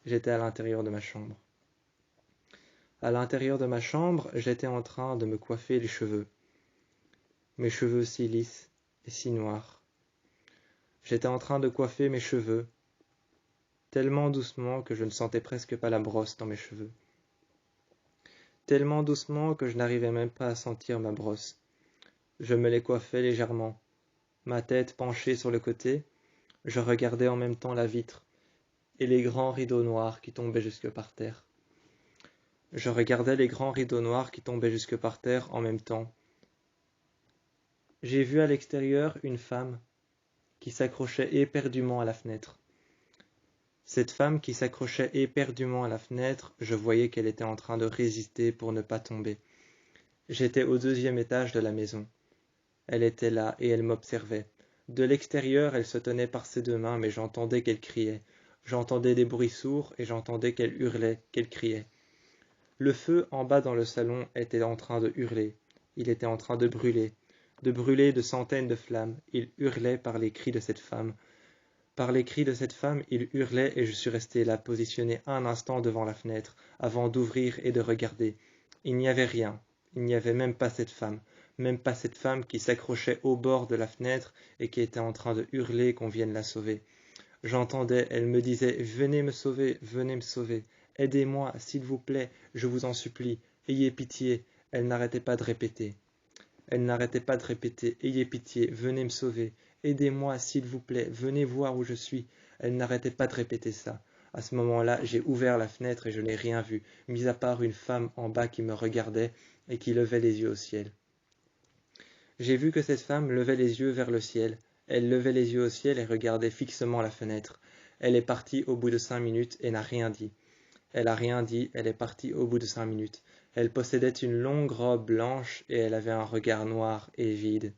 [SPEAKER 1] J'étais à l'intérieur de ma chambre. À l'intérieur de ma chambre, j'étais en train de me coiffer les cheveux. Mes cheveux si lisses et si noirs. J'étais en train de coiffer mes cheveux, tellement doucement que je ne sentais presque pas la brosse dans mes cheveux. Tellement doucement que je n'arrivais même pas à sentir ma brosse. Je me les coiffais légèrement, ma tête penchée sur le côté, je regardais en même temps la vitre et les grands rideaux noirs qui tombaient jusque par terre. Je regardais les grands rideaux noirs qui tombaient jusque par terre en même temps. J'ai vu à l'extérieur une femme qui s'accrochait éperdument à la fenêtre. Cette femme qui s'accrochait éperdument à la fenêtre, je voyais qu'elle était en train de résister pour ne pas tomber. J'étais au 2e étage de la maison. Elle était là et elle m'observait. De l'extérieur, elle se tenait par ses 2 mains, mais j'entendais qu'elle criait. J'entendais des bruits sourds et j'entendais qu'elle hurlait, qu'elle criait. Le feu en bas dans le salon était en train de hurler. Il était en train de brûler de centaines de flammes. Il hurlait par les cris de cette femme. Par les cris de cette femme, il hurlait et je suis resté là, positionné un instant devant la fenêtre, avant d'ouvrir et de regarder. Il n'y avait rien. Il n'y avait même pas cette femme qui s'accrochait au bord de la fenêtre et qui était en train de hurler qu'on vienne la sauver. J'entendais, elle me disait « Venez me sauver, aidez-moi, s'il vous plaît, je vous en supplie, ayez pitié ». Elle n'arrêtait pas de répéter. « Ayez pitié, venez me sauver, aidez-moi, s'il vous plaît, venez voir où je suis ». Elle n'arrêtait pas de répéter ça. À ce moment-là, j'ai ouvert la fenêtre et je n'ai rien vu, mis à part une femme en bas qui me regardait et qui levait les yeux au ciel. J'ai vu que cette femme levait les yeux vers le ciel. Elle levait les yeux au ciel et regardait fixement la fenêtre. Elle est partie au bout de 5 minutes et n'a rien dit. Elle n'a rien dit, elle est partie au bout de 5 minutes. Elle possédait une longue robe blanche et elle avait un regard noir et vide.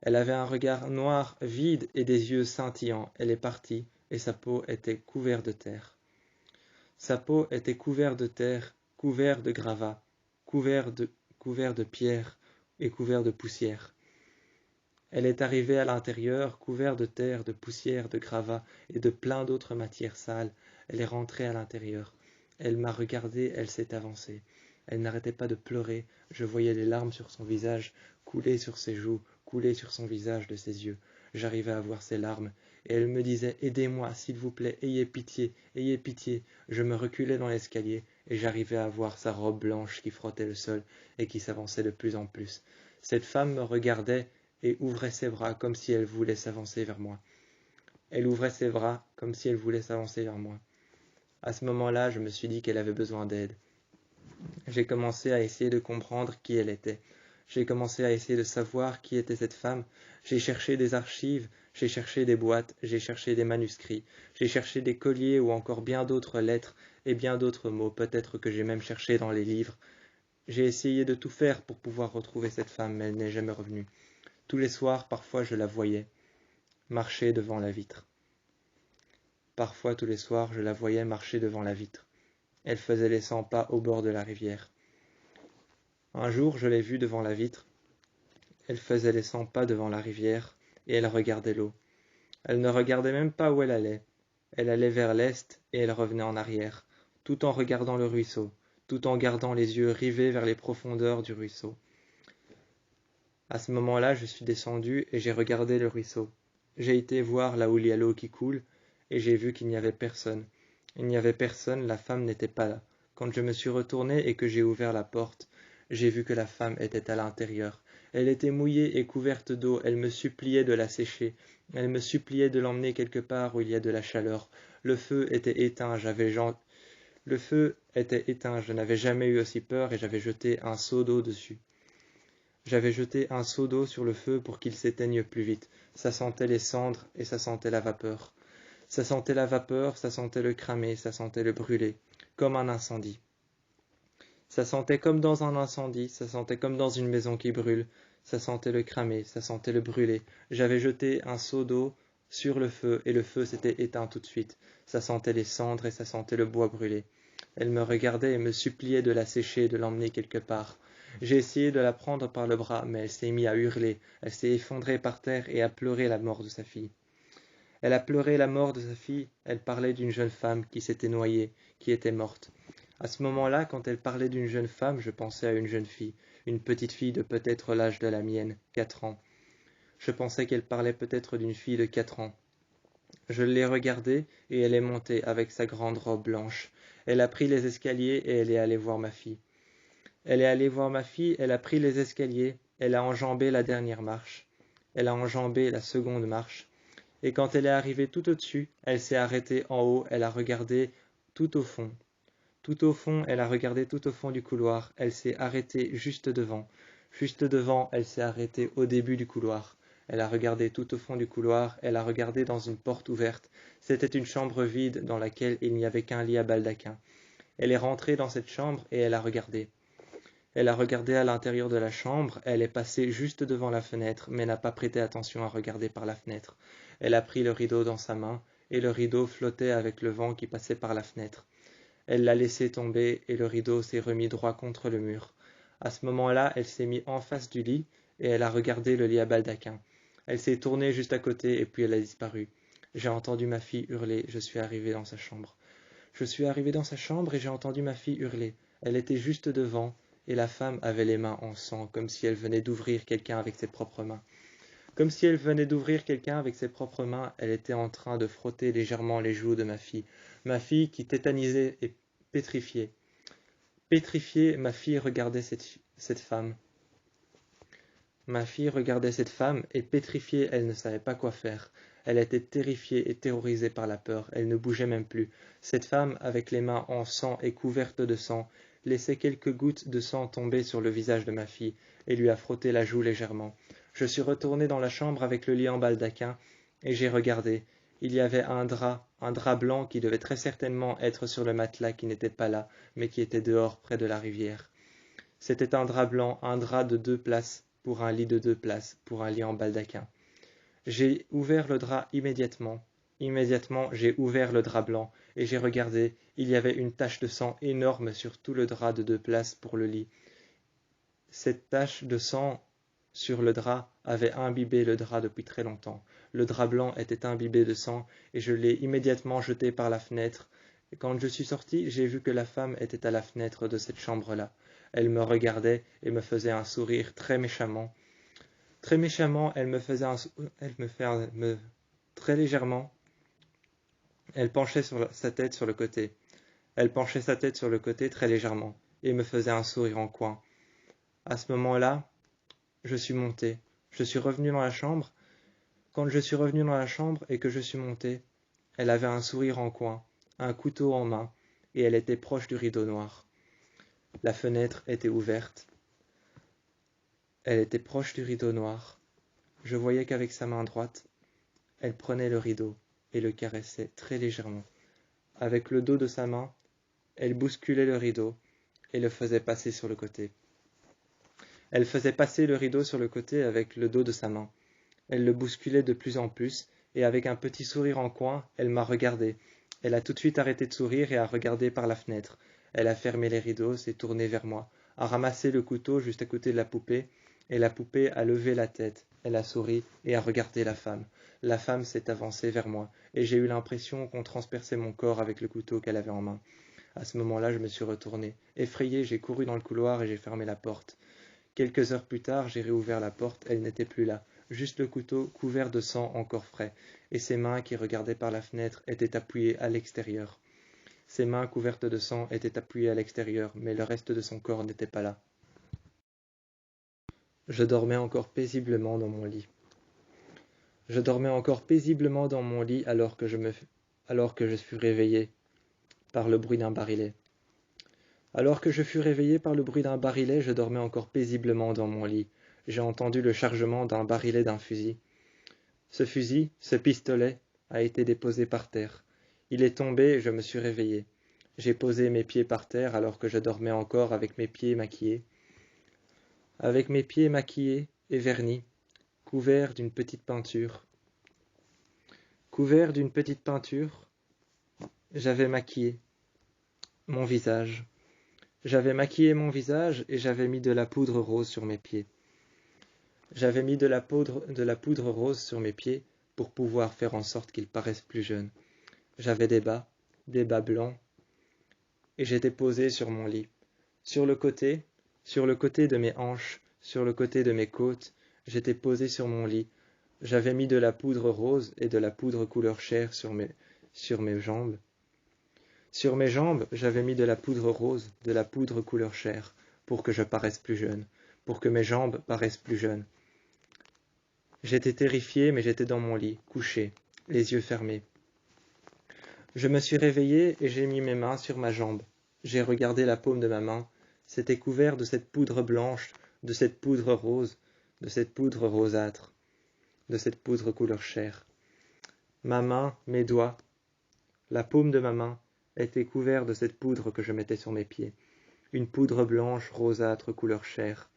[SPEAKER 1] Elle avait un regard noir, vide et des yeux scintillants. Elle est partie et sa peau était couverte de terre. Sa peau était couverte de terre, couverte de gravats, couverte de pierres et couverte de poussière. Elle est arrivée à l'intérieur, couverte de terre, de poussière, de gravats et de plein d'autres matières sales. Elle est rentrée à l'intérieur. Elle m'a regardé, elle s'est avancée. Elle n'arrêtait pas de pleurer. Je voyais les larmes sur son visage, couler sur ses joues, couler sur son visage de ses yeux. J'arrivais à voir ses larmes. Et elle me disait « Aidez-moi, s'il vous plaît, ayez pitié, ayez pitié ». Je me reculais dans l'escalier et j'arrivais à voir sa robe blanche qui frottait le sol et qui s'avançait de plus en plus. Cette femme me regardait et ouvrait ses bras comme si elle voulait s'avancer vers moi. Elle ouvrait ses bras comme si elle voulait s'avancer vers moi. À ce moment-là, je me suis dit qu'elle avait besoin d'aide. J'ai commencé à essayer de comprendre qui elle était. J'ai commencé à essayer de savoir qui était cette femme. J'ai cherché des archives, j'ai cherché des boîtes, j'ai cherché des manuscrits, j'ai cherché des colliers ou encore bien d'autres lettres et bien d'autres mots, peut-être que j'ai même cherché dans les livres. J'ai essayé de tout faire pour pouvoir retrouver cette femme, mais elle n'est jamais revenue. Tous les soirs, parfois, je la voyais marcher devant la vitre. Parfois, tous les soirs, je la voyais marcher devant la vitre. Elle faisait les 100 pas au bord de la rivière. Un jour, je l'ai vue devant la vitre. Elle faisait les 100 pas devant la rivière et elle regardait l'eau. Elle ne regardait même pas où elle allait. Elle allait vers l'est et elle revenait en arrière, tout en regardant le ruisseau, tout en gardant les yeux rivés vers les profondeurs du ruisseau. À ce moment-là, je suis descendu et j'ai regardé le ruisseau. J'ai été voir là où il y a l'eau qui coule et j'ai vu qu'il n'y avait personne. Il n'y avait personne, la femme n'était pas là. Quand je me suis retourné et que j'ai ouvert la porte, j'ai vu que la femme était à l'intérieur. Elle était mouillée et couverte d'eau, elle me suppliait de la sécher. Elle me suppliait de l'emmener quelque part où il y a de la chaleur. Le feu était éteint, je n'avais jamais eu aussi peur et j'avais jeté un seau d'eau dessus. J'avais jeté un seau d'eau sur le feu pour qu'il s'éteigne plus vite. Ça sentait les cendres et ça sentait la vapeur. Ça sentait la vapeur, ça sentait le cramer, ça sentait le brûler, comme un incendie. Ça sentait comme dans un incendie, ça sentait comme dans une maison qui brûle. Ça sentait le cramer, ça sentait le brûler. J'avais jeté un seau d'eau sur le feu et le feu s'était éteint tout de suite. Ça sentait les cendres et ça sentait le bois brûlé. Elle me regardait et me suppliait de la sécher et de l'emmener quelque part. J'ai essayé de la prendre par le bras, mais elle s'est mise à hurler. Elle s'est effondrée par terre et à pleurer la mort de sa fille. Elle a pleuré la mort de sa fille, elle parlait d'une jeune femme qui s'était noyée, qui était morte. À ce moment-là, quand elle parlait d'une jeune femme, je pensais à une jeune fille, une petite fille de peut-être l'âge de la mienne, 4 ans. Je pensais qu'elle parlait peut-être d'une fille de 4 ans. Je l'ai regardée et elle est montée avec sa grande robe blanche. Elle a pris les escaliers et elle est allée voir ma fille. Elle est allée voir ma fille, elle a pris les escaliers, elle a enjambé la dernière marche. Elle a enjambé la seconde marche. Et quand elle est arrivée tout au-dessus, elle s'est arrêtée en haut, elle a regardé tout au fond. Tout au fond, elle a regardé tout au fond du couloir, elle s'est arrêtée juste devant. Juste devant, elle s'est arrêtée au début du couloir. Elle a regardé tout au fond du couloir, elle a regardé dans une porte ouverte. C'était une chambre vide dans laquelle il n'y avait qu'un lit à baldaquin. Elle est rentrée dans cette chambre et elle a regardé. Elle a regardé à l'intérieur de la chambre, elle est passée juste devant la fenêtre, mais n'a pas prêté attention à regarder par la fenêtre. Elle a pris le rideau dans sa main, et le rideau flottait avec le vent qui passait par la fenêtre. Elle l'a laissé tomber, et le rideau s'est remis droit contre le mur. À ce moment-là, elle s'est mise en face du lit, et elle a regardé le lit à baldaquin. Elle s'est tournée juste à côté, et puis elle a disparu. J'ai entendu ma fille hurler, je suis arrivé dans sa chambre. Je suis arrivé dans sa chambre, et j'ai entendu ma fille hurler. Elle était juste devant, et la femme avait les mains en sang, comme si elle venait d'ouvrir quelqu'un avec ses propres mains. Comme si elle venait d'ouvrir quelqu'un avec ses propres mains, elle était en train de frotter légèrement les joues de ma fille qui tétanisée et pétrifiée. Pétrifiée, ma fille regardait cette femme. Ma fille regardait cette femme, et pétrifiée, elle ne savait pas quoi faire. Elle était terrifiée et terrorisée par la peur, elle ne bougeait même plus. Cette femme, avec les mains en sang et couverte de sang, laissait quelques gouttes de sang tomber sur le visage de ma fille, et lui a frotté la joue légèrement. Je suis retourné dans la chambre avec le lit en baldaquin, et j'ai regardé. Il y avait un drap blanc qui devait très certainement être sur le matelas qui n'était pas là, mais qui était dehors près de la rivière. C'était un drap blanc, un drap de 2 places, pour un lit de 2 places, pour un lit en baldaquin. J'ai ouvert le drap immédiatement. Immédiatement, j'ai ouvert le drap blanc, et j'ai regardé. Il y avait une tache de sang énorme sur tout le drap de 2 places pour le lit. Cette tache de sang sur le drap avait imbibé le drap depuis très longtemps. Le drap blanc était imbibé de sang, et je l'ai immédiatement jeté par la fenêtre. Et quand je suis sorti, j'ai vu que la femme était à la fenêtre de cette chambre-là. Elle me regardait et me faisait un sourire très méchamment. Très méchamment, elle me faisait très légèrement. Elle penchait sa tête sur le côté. Elle penchait sa tête sur le côté très légèrement et me faisait un sourire en coin. À ce moment-là, je suis monté. Je suis revenu dans la chambre. Quand je suis revenu dans la chambre et que je suis monté, elle avait un sourire en coin, un couteau en main, et elle était proche du rideau noir. La fenêtre était ouverte. Elle était proche du rideau noir. Je voyais qu'avec sa main droite, elle prenait le rideau et le caressait très légèrement. Avec le dos de sa main, elle bousculait le rideau et le faisait passer sur le côté. Elle faisait passer le rideau sur le côté avec le dos de sa main. Elle le bousculait de plus en plus, et avec un petit sourire en coin, elle m'a regardé. Elle a tout de suite arrêté de sourire et a regardé par la fenêtre. Elle a fermé les rideaux, s'est tournée vers moi, a ramassé le couteau juste à côté de la poupée, et la poupée a levé la tête. Elle a souri et a regardé la femme. La femme s'est avancée vers moi, et j'ai eu l'impression qu'on transperçait mon corps avec le couteau qu'elle avait en main. À ce moment-là, je me suis retourné. Effrayé, j'ai couru dans le couloir et j'ai fermé la porte. Quelques heures plus tard, j'ai réouvert la porte, elle n'était plus là. Juste le couteau couvert de sang encore frais, et ses mains qui regardaient par la fenêtre étaient appuyées à l'extérieur. Ses mains couvertes de sang étaient appuyées à l'extérieur, mais le reste de son corps n'était pas là. Je dormais encore paisiblement dans mon lit. Je dormais encore paisiblement dans mon lit alors que je fus réveillé par le bruit d'un barillet. Alors que je fus réveillé par le bruit d'un barillet, je dormais encore paisiblement dans mon lit. J'ai entendu le chargement d'un barillet d'un fusil. Ce pistolet, a été déposé par terre. Il est tombé et je me suis réveillé. J'ai posé mes pieds par terre alors que je dormais encore avec mes pieds maquillés. Avec mes pieds maquillés et vernis, couverts d'une petite peinture. Couvert d'une petite peinture, j'avais maquillé mon visage. J'avais maquillé mon visage et j'avais mis de la poudre rose sur mes pieds. J'avais mis de la poudre rose sur mes pieds pour pouvoir faire en sorte qu'ils paraissent plus jeunes. J'avais des bas blancs, et j'étais posé sur mon lit. Sur le côté de mes hanches, sur le côté de mes côtes, j'étais posé sur mon lit. J'avais mis de la poudre rose et de la poudre couleur chair sur mes jambes. Sur mes jambes, j'avais mis de la poudre rose, de la poudre couleur chair, pour que je paraisse plus jeune, pour que mes jambes paraissent plus jeunes. J'étais terrifié, mais j'étais dans mon lit, couché, les yeux fermés. Je me suis réveillé et j'ai mis mes mains sur ma jambe. J'ai regardé la paume de ma main. C'était couvert de cette poudre blanche, de cette poudre rose, de cette poudre rosâtre, de cette poudre couleur chair. Ma main, mes doigts, la paume de ma main était couverte de cette poudre que je mettais sur mes pieds. Une poudre blanche, rosâtre, couleur chair.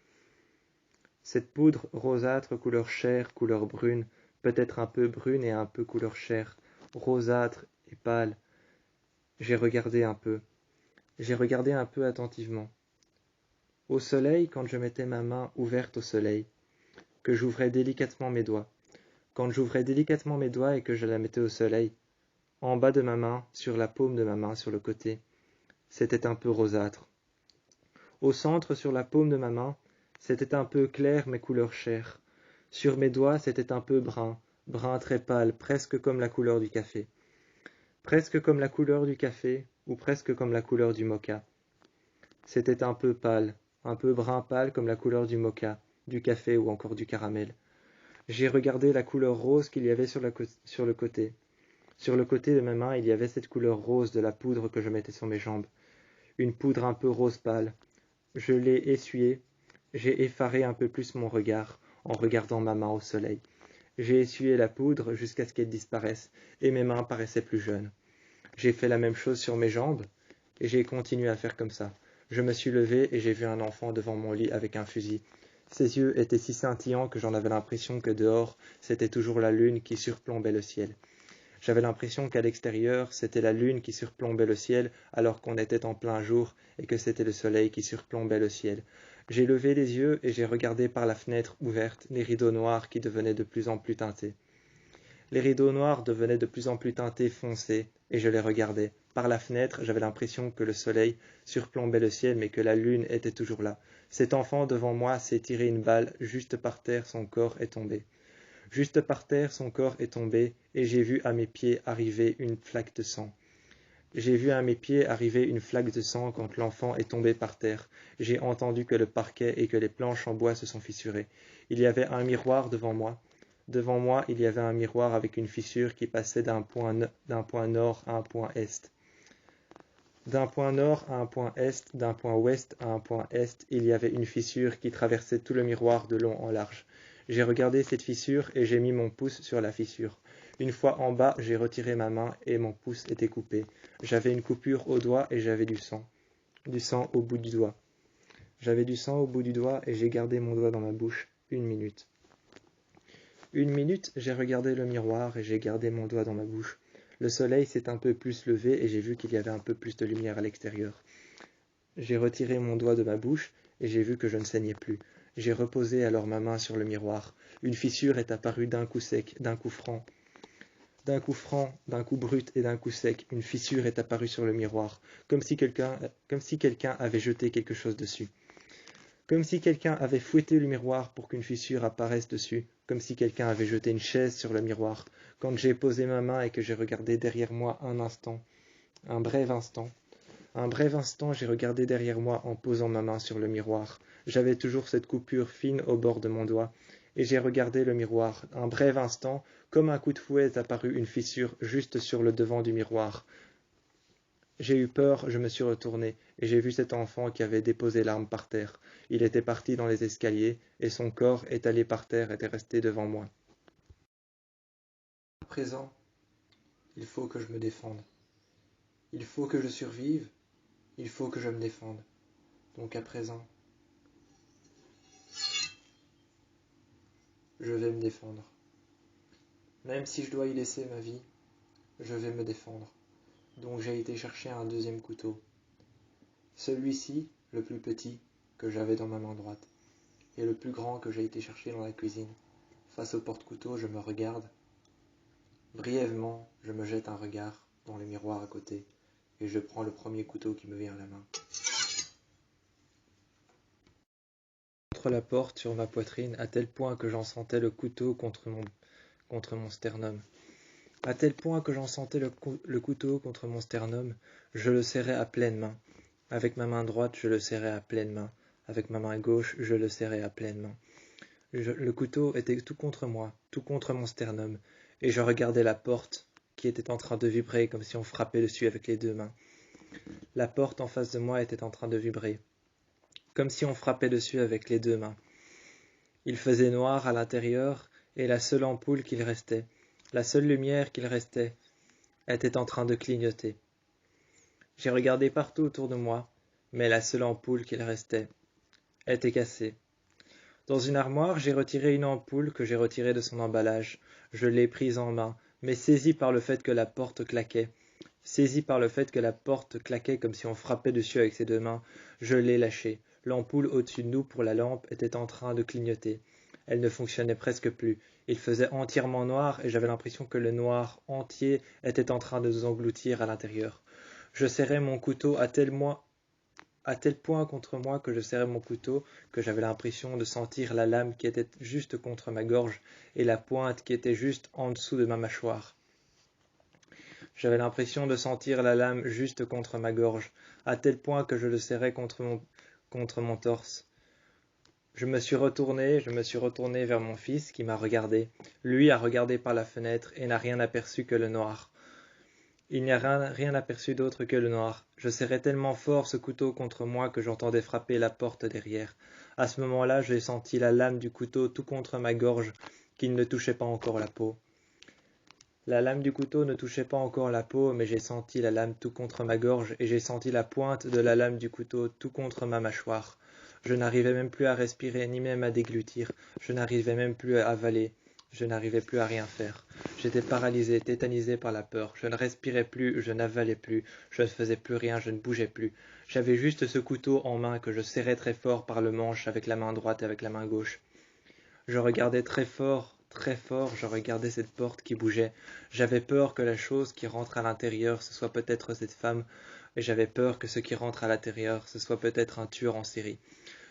[SPEAKER 1] Cette poudre rosâtre, couleur chair, couleur brune, peut-être un peu brune et un peu couleur chair, rosâtre et pâle. J'ai regardé un peu attentivement. Au soleil, quand je mettais ma main ouverte au soleil, que j'ouvrais délicatement mes doigts. Quand j'ouvrais délicatement mes doigts et que je la mettais au soleil, en bas de ma main, sur la paume de ma main, sur le côté, c'était un peu rosâtre. Au centre, sur la paume de ma main, c'était un peu clair mais couleur chair. Sur mes doigts, c'était un peu brun, brun très pâle, presque comme la couleur du café. Presque comme la couleur du café, ou presque comme la couleur du mocha. C'était un peu pâle, un peu brun pâle comme la couleur du mocha, du café ou encore du caramel. J'ai regardé la couleur rose qu'il y avait sur le côté. Sur le côté de ma main, il y avait cette couleur rose de la poudre que je mettais sur mes jambes. Une poudre un peu rose pâle. Je l'ai essuyée. J'ai effaré un peu plus mon regard en regardant ma main au soleil. J'ai essuyé la poudre jusqu'à ce qu'elle disparaisse, et mes mains paraissaient plus jeunes. J'ai fait la même chose sur mes jambes, et j'ai continué à faire comme ça. Je me suis levé et j'ai vu un enfant devant mon lit avec un fusil. Ses yeux étaient si scintillants que j'en avais l'impression que dehors, c'était toujours la lune qui surplombait le ciel. J'avais l'impression qu'à l'extérieur, c'était la lune qui surplombait le ciel alors qu'on était en plein jour et que c'était le soleil qui surplombait le ciel. J'ai levé les yeux et j'ai regardé par la fenêtre ouverte les rideaux noirs qui devenaient de plus en plus teintés. Les rideaux noirs devenaient de plus en plus teintés foncés, et je les regardais. Par la fenêtre, j'avais l'impression que le soleil surplombait le ciel, mais que la lune était toujours là. Cet enfant devant moi s'est tiré une balle, juste par terre, son corps est tombé. Juste par terre, son corps est tombé, et j'ai vu à mes pieds arriver une flaque de sang. J'ai vu à mes pieds arriver une flaque de sang quand l'enfant est tombé par terre. J'ai entendu que le parquet et que les planches en bois se sont fissurées. Il y avait un miroir devant moi. Devant moi, il y avait un miroir avec une fissure qui passait d'un point nord à un point est. D'un point nord à un point est, d'un point ouest à un point est, il y avait une fissure qui traversait tout le miroir de long en large. J'ai regardé cette fissure et j'ai mis mon pouce sur la fissure. Une fois en bas, j'ai retiré ma main et mon pouce était coupé. J'avais une coupure au doigt et j'avais du sang. Du sang au bout du doigt. J'avais du sang au bout du doigt et j'ai gardé mon doigt dans ma bouche 1 minute. 1 minute, j'ai regardé le miroir et j'ai gardé mon doigt dans ma bouche. Le soleil s'est un peu plus levé et j'ai vu qu'il y avait un peu plus de lumière à l'extérieur. J'ai retiré mon doigt de ma bouche et j'ai vu que je ne saignais plus. J'ai reposé alors ma main sur le miroir. Une fissure est apparue d'un coup sec, d'un coup franc. D'un coup franc, d'un coup brut et d'un coup sec, une fissure est apparue sur le miroir, comme si quelqu'un avait jeté quelque chose dessus. Comme si quelqu'un avait fouetté le miroir pour qu'une fissure apparaisse dessus, comme si quelqu'un avait jeté une chaise sur le miroir. Quand j'ai posé ma main et que j'ai regardé derrière moi un bref instant, j'ai regardé derrière moi en posant ma main sur le miroir. J'avais toujours cette coupure fine au bord de mon doigt, et j'ai regardé le miroir. Un bref instant, comme un coup de fouet est apparu une fissure juste sur le devant du miroir. J'ai eu peur, je me suis retourné, et j'ai vu cet enfant qui avait déposé l'arme par terre. Il était parti dans les escaliers, et son corps, étalé par terre, était resté devant moi. À présent, il faut que je me défende. Il faut que je survive, il faut que je me défende. Donc à présent, je vais me défendre. Même si je dois y laisser ma vie, je vais me défendre. Donc j'ai été chercher un deuxième couteau. Celui-ci, le plus petit, que j'avais dans ma main droite, et le plus grand que j'ai été chercher dans la cuisine. Face au porte-couteau, je me regarde, Brièvement, je me jette un regard dans le miroir à côté, et je prends le premier couteau qui me vient à la main. Contre la porte sur ma poitrine, à tel point que j'en sentais le couteau contre mon sternum. À tel point que j'en sentais le couteau contre mon sternum, je le serrais à pleine main. Avec ma main droite, je le serrais à pleine main. Avec ma main gauche, je le serrais à pleine main. Le couteau était tout contre moi, tout contre mon sternum, et je regardais la porte qui était en train de vibrer comme si on frappait dessus avec les deux mains. La porte en face de moi était en train de vibrer, comme si on frappait dessus avec les deux mains. Il faisait noir à l'intérieur, et la seule ampoule qu'il restait, la seule lumière qu'il restait, était en train de clignoter. J'ai regardé partout autour de moi, mais la seule ampoule qu'il restait était cassée. Dans une armoire, j'ai retiré une ampoule que j'ai retirée de son emballage. Je l'ai prise en main, mais saisie par le fait que la porte claquait. Saisie par le fait que la porte claquait comme si on frappait dessus avec ses deux mains, je l'ai lâchée. L'ampoule au-dessus de nous pour la lampe était en train de clignoter. Elle ne fonctionnait presque plus. Il faisait entièrement noir et j'avais l'impression que le noir entier était en train de nous engloutir à l'intérieur. Je serrais mon couteau à tel point contre moi que je serrais mon couteau que j'avais l'impression de sentir la lame qui était juste contre ma gorge et la pointe qui était juste en dessous de ma mâchoire. J'avais l'impression de sentir la lame juste contre ma gorge, à tel point que je le serrais contre mon torse. Je me suis retourné vers mon fils qui m'a regardé. Lui a regardé par la fenêtre et n'a rien aperçu que le noir. Il n'y a rien aperçu d'autre que le noir. Je serrais tellement fort ce couteau contre moi que j'entendais frapper la porte derrière. À ce moment-là, j'ai senti la lame du couteau tout contre ma gorge, qui ne touchait pas encore la peau. La lame du couteau ne touchait pas encore la peau, mais j'ai senti la lame tout contre ma gorge, et j'ai senti la pointe de la lame du couteau tout contre ma mâchoire. Je n'arrivais même plus à respirer, ni même à déglutir. Je n'arrivais même plus à avaler. Je n'arrivais plus à rien faire. J'étais paralysé, tétanisé par la peur. Je ne respirais plus, je n'avalais plus, je ne faisais plus rien, je ne bougeais plus. J'avais juste ce couteau en main que je serrais très fort par le manche avec la main droite et avec la main gauche. Je regardais très fort, je regardais cette porte qui bougeait. J'avais peur que la chose qui rentre à l'intérieur, ce soit peut-être cette femme, et j'avais peur que ce qui rentre à l'intérieur, ce soit peut-être un tueur en série.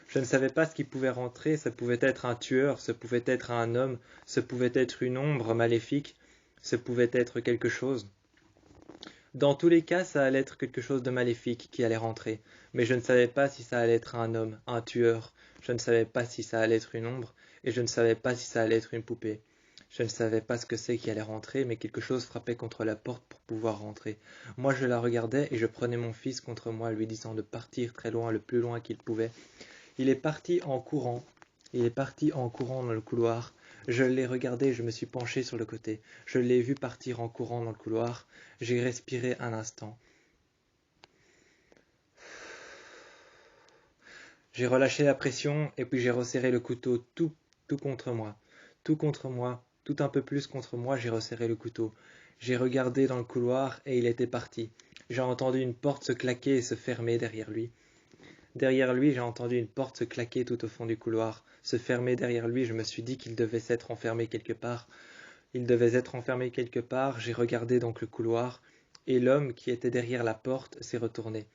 [SPEAKER 1] Je ne savais pas ce qui pouvait rentrer, ça pouvait être un tueur, ce pouvait être un homme, ce pouvait être une ombre maléfique, ce pouvait être quelque chose. Dans tous les cas, ça allait être quelque chose de maléfique qui allait rentrer, mais je ne savais pas si ça allait être un homme, un tueur, je ne savais pas si ça allait être une ombre, et je ne savais pas si ça allait être une poupée. Je ne savais pas ce que c'est qui allait rentrer, mais quelque chose frappait contre la porte pour pouvoir rentrer. Moi, je la regardais et je prenais mon fils contre moi, lui disant de partir très loin, le plus loin qu'il pouvait. Il est parti en courant. Il est parti en courant dans le couloir. Je l'ai regardé, je me suis penché sur le côté. Je l'ai vu partir en courant dans le couloir. J'ai respiré un instant. J'ai relâché la pression et puis j'ai resserré le couteau tout contre moi. Tout contre moi, tout un peu plus contre moi, j'ai resserré le couteau. J'ai regardé dans le couloir et il était parti. J'ai entendu une porte se claquer et se fermer derrière lui. Derrière lui, j'ai entendu une porte se claquer tout au fond du couloir. Se fermer derrière lui, je me suis dit qu'il devait s'être enfermé quelque part. Il devait être enfermé quelque part, j'ai regardé donc le couloir, et l'homme qui était derrière la porte s'est retourné.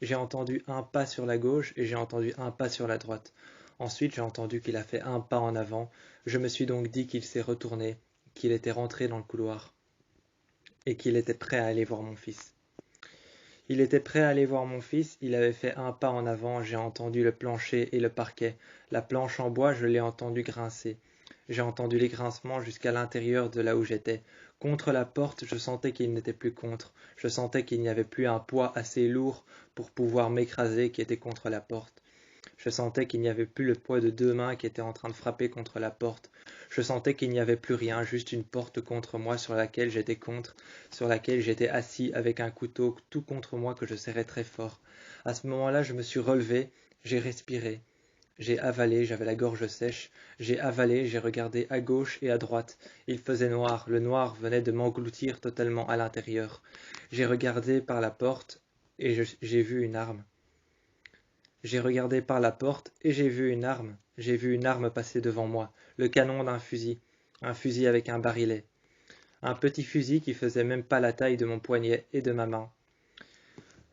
[SPEAKER 1] J'ai entendu un pas sur la gauche et j'ai entendu un pas sur la droite. Ensuite, j'ai entendu qu'il a fait un pas en avant. Je me suis donc dit qu'il s'est retourné, qu'il était rentré dans le couloir, et qu'il était prêt à aller voir mon fils. Il était prêt à aller voir mon fils, il avait fait un pas en avant, j'ai entendu le plancher et le parquet. La planche en bois, je l'ai entendu grincer. J'ai entendu les grincements jusqu'à l'intérieur de là où j'étais. Contre la porte, je sentais qu'il n'était plus contre. Je sentais qu'il n'y avait plus un poids assez lourd pour pouvoir m'écraser qui était contre la porte. Je sentais qu'il n'y avait plus le poids de deux mains qui étaient en train de frapper contre la porte. Je sentais qu'il n'y avait plus rien, juste une porte contre moi sur laquelle j'étais assis avec un couteau tout contre moi que je serrais très fort. À ce moment-là, je me suis relevé, j'ai respiré. J'ai avalé, j'avais la gorge sèche. J'ai avalé, j'ai regardé à gauche et à droite. Il faisait noir, le noir venait de m'engloutir totalement à l'intérieur. J'ai regardé par la porte et j'ai vu une arme. J'ai regardé par la porte et j'ai vu une arme. J'ai vu une arme passer devant moi, le canon d'un fusil. Un fusil avec un barillet. Un petit fusil qui faisait même pas la taille de mon poignet et de ma main.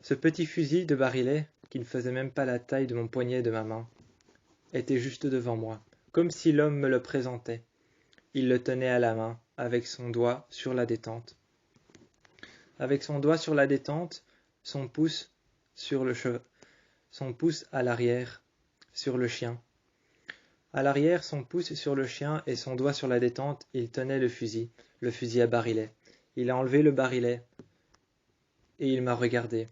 [SPEAKER 1] Ce petit fusil de barillet, qui ne faisait même pas la taille de mon poignet et de ma main, était juste devant moi, comme si l'homme me le présentait. Il le tenait à la main, avec son doigt sur la détente. Avec son doigt sur la détente, son pouce sur le cheveu, son pouce à l'arrière, sur le chien. À l'arrière, son pouce sur le chien et son doigt sur la détente, il tenait le fusil à barillet. Il a enlevé le barillet et il m'a regardé.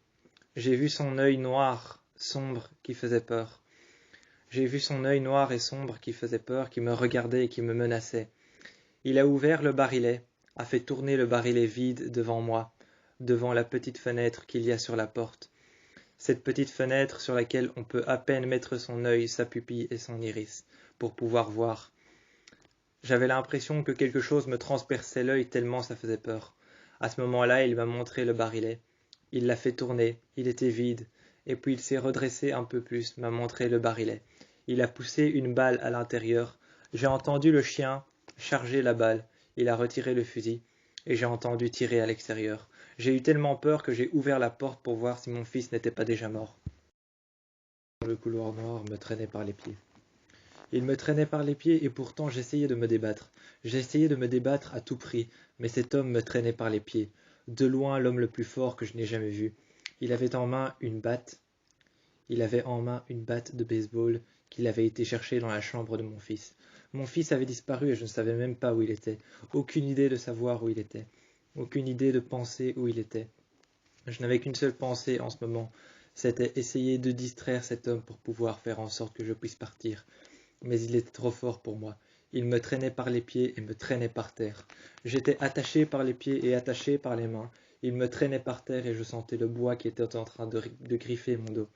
[SPEAKER 1] J'ai vu son œil noir, sombre, qui faisait peur. J'ai vu son œil noir et sombre qui faisait peur, qui me regardait et qui me menaçait. Il a ouvert le barillet, a fait tourner le barillet vide devant moi, devant la petite fenêtre qu'il y a sur la porte. Cette petite fenêtre sur laquelle on peut à peine mettre son œil, sa pupille et son iris, pour pouvoir voir. J'avais l'impression que quelque chose me transperçait l'œil tellement ça faisait peur. À ce moment-là, il m'a montré le barillet. Il l'a fait tourner, il était vide, et puis il s'est redressé un peu plus, m'a montré le barillet. Il a poussé une balle à l'intérieur. J'ai entendu le chien charger la balle. Il a retiré le fusil, et j'ai entendu tirer à l'extérieur. J'ai eu tellement peur que j'ai ouvert la porte pour voir si mon fils n'était pas déjà mort. Le couloir noir me traînait par les pieds. Il me traînait par les pieds et pourtant j'essayais de me débattre. J'essayais de me débattre à tout prix, mais cet homme me traînait par les pieds. De loin l'homme le plus fort que je n'ai jamais vu. Il avait en main une batte. Il avait en main une batte de baseball qu'il avait été chercher dans la chambre de mon fils. Mon fils avait disparu et je ne savais même pas où il était. Aucune idée de savoir où il était. Aucune idée de penser où il était. Je n'avais qu'une seule pensée en ce moment. C'était essayer de distraire cet homme pour pouvoir faire en sorte que je puisse partir. Mais il était trop fort pour moi. Il me traînait par les pieds et me traînait par terre. J'étais attaché par les pieds et attaché par les mains. Il me traînait par terre et je sentais le bois qui était en train de griffer mon dos.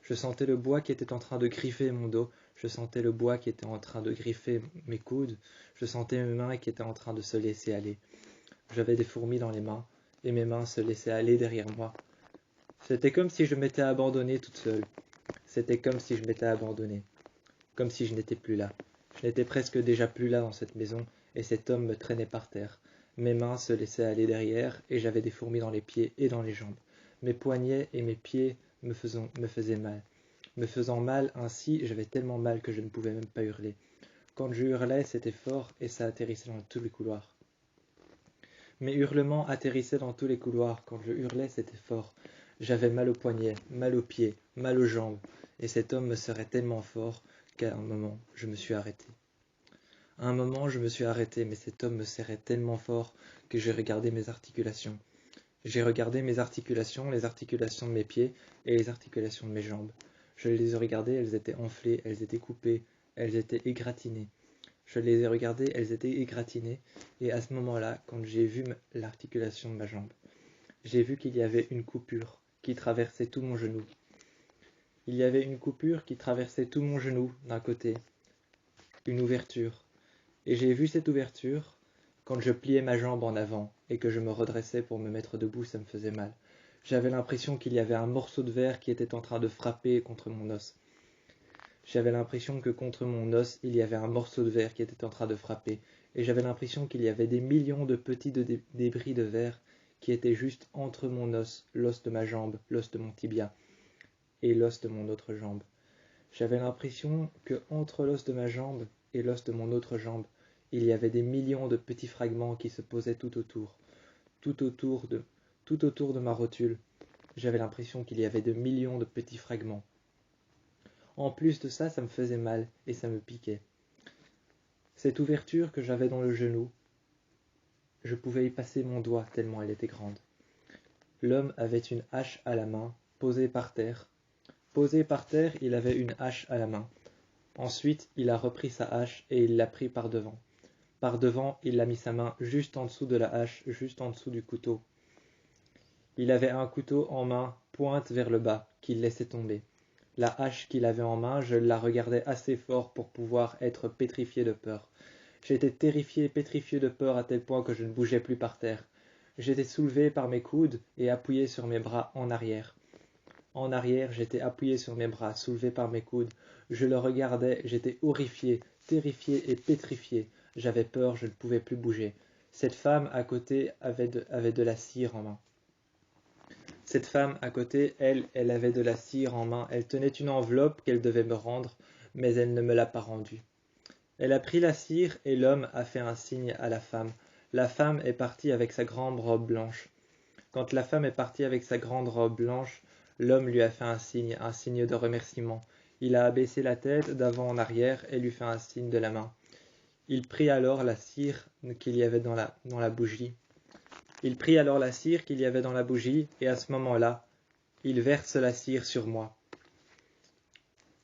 [SPEAKER 1] Je sentais le bois qui était en train de griffer mon dos. Je sentais le bois qui était en train de griffer mes coudes. Je sentais mes mains qui étaient en train de se laisser aller. J'avais des fourmis dans les mains et mes mains se laissaient aller derrière moi. C'était comme si je m'étais abandonnée toute seule. C'était comme si je m'étais abandonnée. Comme si je n'étais plus là. Je n'étais presque déjà plus là dans cette maison, et cet homme me traînait par terre. Mes mains se laissaient aller derrière, et j'avais des fourmis dans les pieds et dans les jambes. Mes poignets et mes pieds me faisaient mal. Me faisant mal ainsi, j'avais tellement mal que je ne pouvais même pas hurler. Quand je hurlais, c'était fort, et ça atterrissait dans tous les couloirs. Mes hurlements atterrissaient dans tous les couloirs. Quand je hurlais, c'était fort. J'avais mal aux poignets, mal aux pieds, mal aux jambes, et cet homme me serrait tellement fort qu'à un moment, je me suis arrêté. À un moment, je me suis arrêté, mais cet homme me serrait tellement fort que j'ai regardé mes articulations. J'ai regardé mes articulations, les articulations de mes pieds et les articulations de mes jambes. Je les ai regardées, elles étaient enflées, elles étaient coupées, elles étaient égratignées. Je les ai regardées, elles étaient égratignées, et à ce moment-là, quand j'ai vu l'articulation de ma jambe, j'ai vu qu'il y avait une coupure qui traversait tout mon genou. Il y avait une coupure qui traversait tout mon genou d'un côté, une ouverture. Et j'ai vu cette ouverture quand je pliais ma jambe en avant et que je me redressais pour me mettre debout, ça me faisait mal. J'avais l'impression qu'il y avait un morceau de verre qui était en train de frapper contre mon os. J'avais l'impression que contre mon os, il y avait un morceau de verre qui était en train de frapper. Et j'avais l'impression qu'il y avait des millions de petits débris de verre qui étaient juste entre mon os, l'os de ma jambe, l'os de mon tibia et l'os de mon autre jambe. J'avais l'impression que entre l'os de ma jambe et l'os de mon autre jambe, il y avait des millions de petits fragments qui se posaient tout autour de ma rotule. J'avais l'impression qu'il y avait de millions de petits fragments. En plus de ça, ça me faisait mal et ça me piquait. Cette ouverture que j'avais dans le genou, je pouvais y passer mon doigt tellement elle était grande. L'homme avait une hache à la main, posée par terre. Posé par terre, il avait une hache à la main. Ensuite, il a repris sa hache et il l'a pris par devant. Par devant, il a mis sa main juste en dessous de la hache, juste en dessous du couteau. Il avait un couteau en main, pointe vers le bas, qu'il laissait tomber. La hache qu'il avait en main, je la regardais assez fort pour pouvoir être pétrifié de peur. J'étais terrifié, pétrifié de peur à tel point que je ne bougeais plus par terre. J'étais soulevé par mes coudes et appuyé sur mes bras en arrière. En arrière, j'étais appuyé sur mes bras, soulevé par mes coudes. Je le regardais, j'étais horrifié, terrifié et pétrifié. J'avais peur, je ne pouvais plus bouger. Cette femme à côté avait de la cire en main. Cette femme à côté, elle avait de la cire en main. Elle tenait une enveloppe qu'elle devait me rendre, mais elle ne me l'a pas rendue. Elle a pris la cire et l'homme a fait un signe à la femme. La femme est partie avec sa grande robe blanche. Quand la femme est partie avec sa grande robe blanche, l'homme lui a fait un signe de remerciement. Il a abaissé la tête d'avant en arrière et lui fait un signe de la main. Il prit alors la cire qu'il y avait dans la bougie. Il prit alors la cire qu'il y avait dans la bougie, et à ce moment-là, il verse la cire sur moi.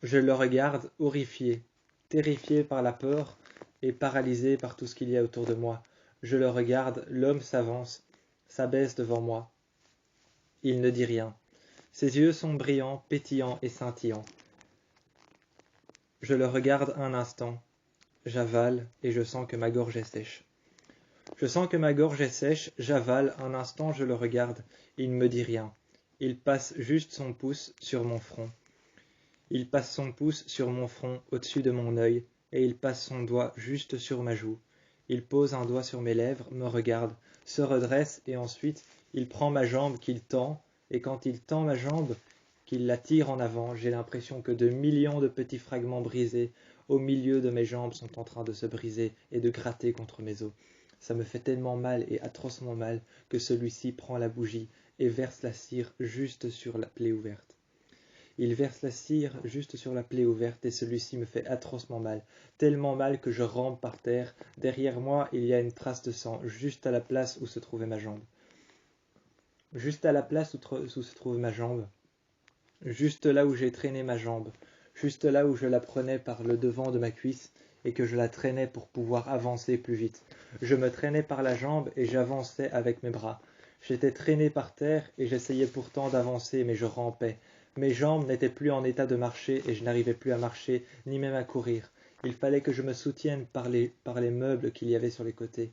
[SPEAKER 1] Je le regarde horrifié, terrifié par la peur et paralysé par tout ce qu'il y a autour de moi. Je le regarde, l'homme s'avance, s'abaisse devant moi. Il ne dit rien. Ses yeux sont brillants, pétillants et scintillants. Je le regarde un instant. J'avale et je sens que ma gorge est sèche. Je sens que ma gorge est sèche, j'avale, un instant je le regarde, il ne me dit rien. Il passe juste son pouce sur mon front. Il passe son pouce sur mon front, au-dessus de mon œil, et il passe son doigt juste sur ma joue. Il pose un doigt sur mes lèvres, me regarde, se redresse, et ensuite il prend ma jambe qu'il tend, et quand il tend ma jambe, qu'il la tire en avant, j'ai l'impression que de millions de petits fragments brisés au milieu de mes jambes sont en train de se briser et de gratter contre mes os. Ça me fait tellement mal et atrocement mal que celui-ci prend la bougie et verse la cire juste sur la plaie ouverte. Il verse la cire juste sur la plaie ouverte et celui-ci me fait atrocement mal, tellement mal que je rampe par terre. Derrière moi, il y a une trace de sang, juste à la place où se trouvait ma jambe. Juste à la place où se trouve ma jambe. Juste là où j'ai traîné ma jambe, juste là où je la prenais par le devant de ma cuisse et que je la traînais pour pouvoir avancer plus vite. Je me traînais par la jambe et j'avançais avec mes bras. J'étais traîné par terre et j'essayais pourtant d'avancer, mais je rampais. Mes jambes n'étaient plus en état de marcher et je n'arrivais plus à marcher, ni même à courir. Il fallait que je me soutienne par les meubles qu'il y avait sur les côtés.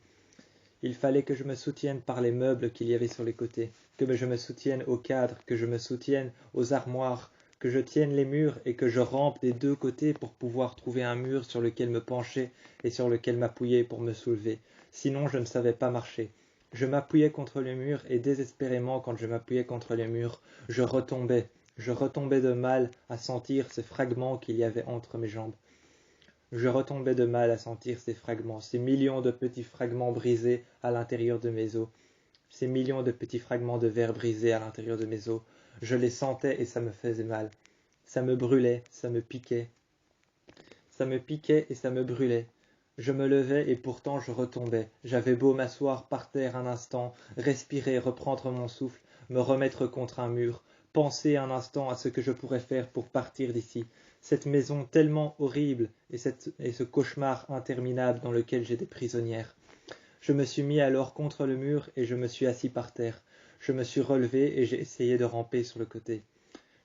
[SPEAKER 1] Il fallait que je me soutienne par les meubles qu'il y avait sur les côtés, que je me soutienne aux cadres, que je me soutienne aux armoires, que je tienne les murs et que je rampe des deux côtés pour pouvoir trouver un mur sur lequel me pencher et sur lequel m'appuyer pour me soulever. Sinon, je ne savais pas marcher. Je m'appuyais contre le mur et désespérément, quand je m'appuyais contre le mur, je retombais. Je retombais de mal à sentir ces fragments qu'il y avait entre mes jambes. Je retombais de mal à sentir ces fragments, ces millions de petits fragments brisés à l'intérieur de mes os, ces millions de petits fragments de verre brisés à l'intérieur de mes os. Je les sentais et ça me faisait mal. Ça me brûlait, ça me piquait. Ça me piquait et ça me brûlait. Je me levais et pourtant je retombais. J'avais beau m'asseoir par terre un instant, respirer, reprendre mon souffle, me remettre contre un mur, penser un instant à ce que je pourrais faire pour partir d'ici. Cette maison tellement horrible et ce cauchemar interminable dans lequel j'étais prisonnière. Je me suis mis alors contre le mur et je me suis assis par terre. Je me suis relevé et j'ai essayé de ramper sur le côté.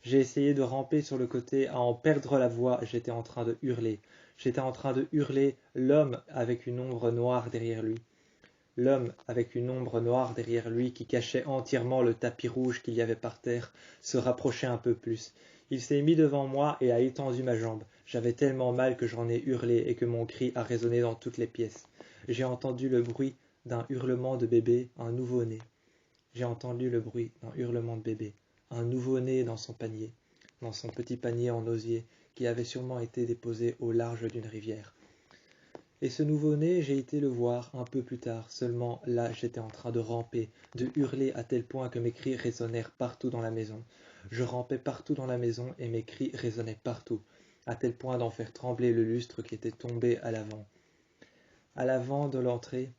[SPEAKER 1] J'ai essayé de ramper sur le côté, à en perdre la voix, j'étais en train de hurler. J'étais en train de hurler, l'homme avec une ombre noire derrière lui. L'homme avec une ombre noire derrière lui qui cachait entièrement le tapis rouge qu'il y avait par terre se rapprochait un peu plus. Il s'est mis devant moi et a étendu ma jambe. J'avais tellement mal que j'en ai hurlé et que mon cri a résonné dans toutes les pièces. J'ai entendu le bruit d'un hurlement de bébé, un nouveau-né. J'ai entendu le bruit d'un hurlement de bébé, un nouveau-né dans son panier, dans son petit panier en osier qui avait sûrement été déposé au large d'une rivière. Et ce nouveau-né, j'ai été le voir un peu plus tard, seulement là j'étais en train de ramper, de hurler à tel point que mes cris résonnèrent partout dans la maison. Je rampais partout dans la maison et mes cris résonnaient partout, à tel point d'en faire trembler le lustre qui était tombé à l'avant. À l'avant de l'entrée,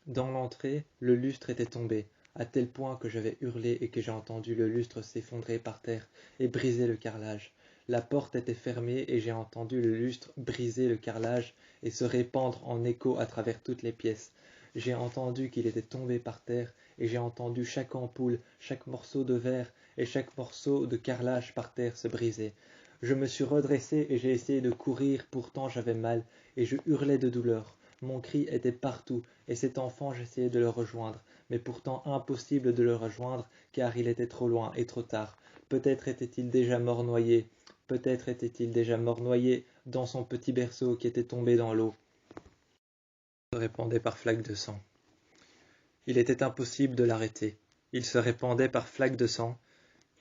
[SPEAKER 1] dans l'entrée, le lustre était tombé, à tel point que j'avais hurlé et que j'ai entendu le lustre s'effondrer par terre et briser le carrelage. La porte était fermée et j'ai entendu le lustre briser le carrelage et se répandre en écho à travers toutes les pièces. J'ai entendu qu'il était tombé par terre et j'ai entendu chaque ampoule, chaque morceau de verre et chaque morceau de carrelage par terre se briser. Je me suis redressé et j'ai essayé de courir, pourtant j'avais mal et je hurlais de douleur. Mon cri était partout et cet enfant j'essayais de le rejoindre, mais pourtant impossible de le rejoindre car il était trop loin et trop tard. Peut-être était-il déjà mort noyé. Peut-être était-il déjà mort noyé dans son petit berceau qui était tombé dans l'eau, se répandait par flaques de sang. Il était impossible de l'arrêter. Il se répandait par flaques de sang,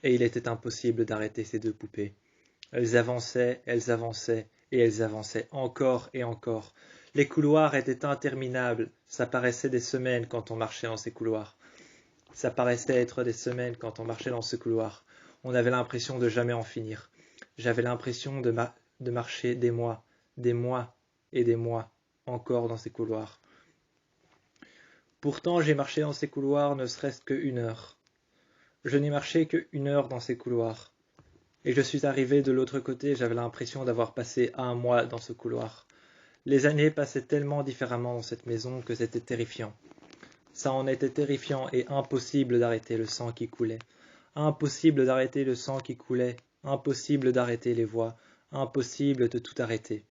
[SPEAKER 1] et il était impossible d'arrêter ces deux poupées. Elles avançaient, et elles avançaient encore et encore. Les couloirs étaient interminables, ça paraissait des semaines quand on marchait dans ces couloirs. Ça paraissait être des semaines quand on marchait dans ce couloir. On avait l'impression de jamais en finir. J'avais l'impression de marcher des mois et des mois encore dans ces couloirs. Pourtant, j'ai marché dans ces couloirs ne serait-ce qu'une heure. Je n'ai marché qu'une heure dans ces couloirs. Et je suis arrivé de l'autre côté, j'avais l'impression d'avoir passé un mois dans ce couloir. Les années passaient tellement différemment dans cette maison que c'était terrifiant. Ça en était terrifiant et impossible d'arrêter le sang qui coulait. Impossible d'arrêter le sang qui coulait. Impossible d'arrêter les voix. Impossible de tout arrêter.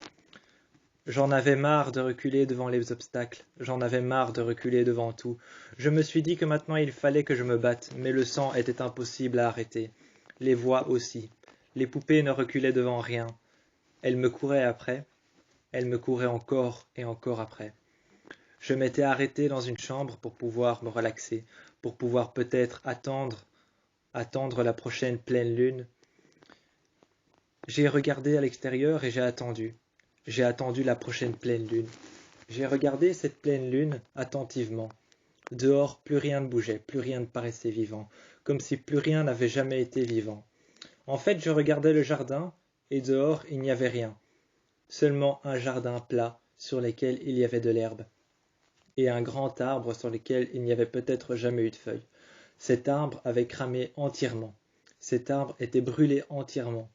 [SPEAKER 1] J'en avais marre de reculer devant les obstacles. J'en avais marre de reculer devant tout. Je me suis dit que maintenant il fallait que je me batte, mais le sang était impossible à arrêter. Les voix aussi. Les poupées ne reculaient devant rien. Elles me couraient après. Elles me couraient encore et encore après. Je m'étais arrêté dans une chambre pour pouvoir me relaxer, pour pouvoir peut-être attendre la prochaine pleine lune. J'ai regardé à l'extérieur et j'ai attendu. J'ai attendu la prochaine pleine lune. J'ai regardé cette pleine lune attentivement. Dehors, plus rien ne bougeait, plus rien ne paraissait vivant, comme si plus rien n'avait jamais été vivant. En fait, je regardais le jardin, et dehors, il n'y avait rien. Seulement un jardin plat sur lequel il y avait de l'herbe, et un grand arbre sur lequel il n'y avait peut-être jamais eu de feuilles. Cet arbre avait cramé entièrement. Cet arbre était brûlé entièrement,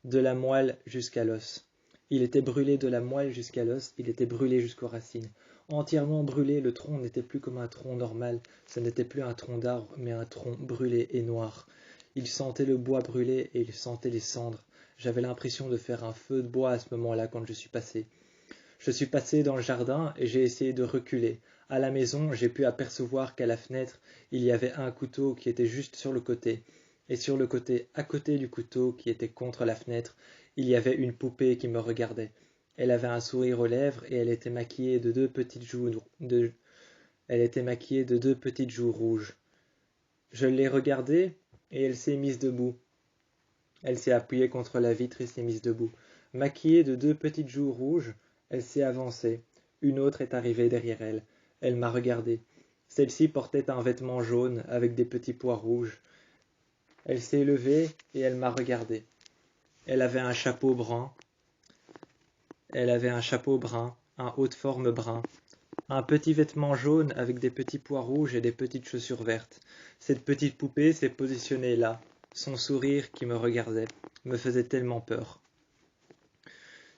[SPEAKER 1] de la moelle jusqu'à l'os. Il était brûlé de la moelle jusqu'à l'os, il était brûlé jusqu'aux racines. Entièrement brûlé, le tronc n'était plus comme un tronc normal, ce n'était plus un tronc d'arbre, mais un tronc brûlé et noir. Il sentait le bois brûlé et il sentait les cendres. J'avais l'impression de faire un feu de bois à ce moment-là quand je suis passé. Je suis passé dans le jardin et j'ai essayé de reculer. À la maison, j'ai pu apercevoir qu'à la fenêtre, il y avait un couteau qui était juste sur le côté. Et sur le côté, à côté du couteau qui était contre la fenêtre, il y avait une poupée qui me regardait. Elle avait un sourire aux lèvres et elle était maquillée de deux petites joues rouges. Je l'ai regardée et elle s'est mise debout. Elle s'est appuyée contre la vitre et s'est mise debout. Maquillée de deux petites joues rouges, elle s'est avancée. Une autre est arrivée derrière elle. Elle m'a regardée. Celle-ci portait un vêtement jaune avec des petits pois rouges. Elle s'est levée et elle m'a regardée. Elle avait un chapeau brun. Un haut de forme brun. Un petit vêtement jaune avec des petits pois rouges et des petites chaussures vertes. Cette petite poupée s'est positionnée là. Son sourire qui me regardait me faisait tellement peur.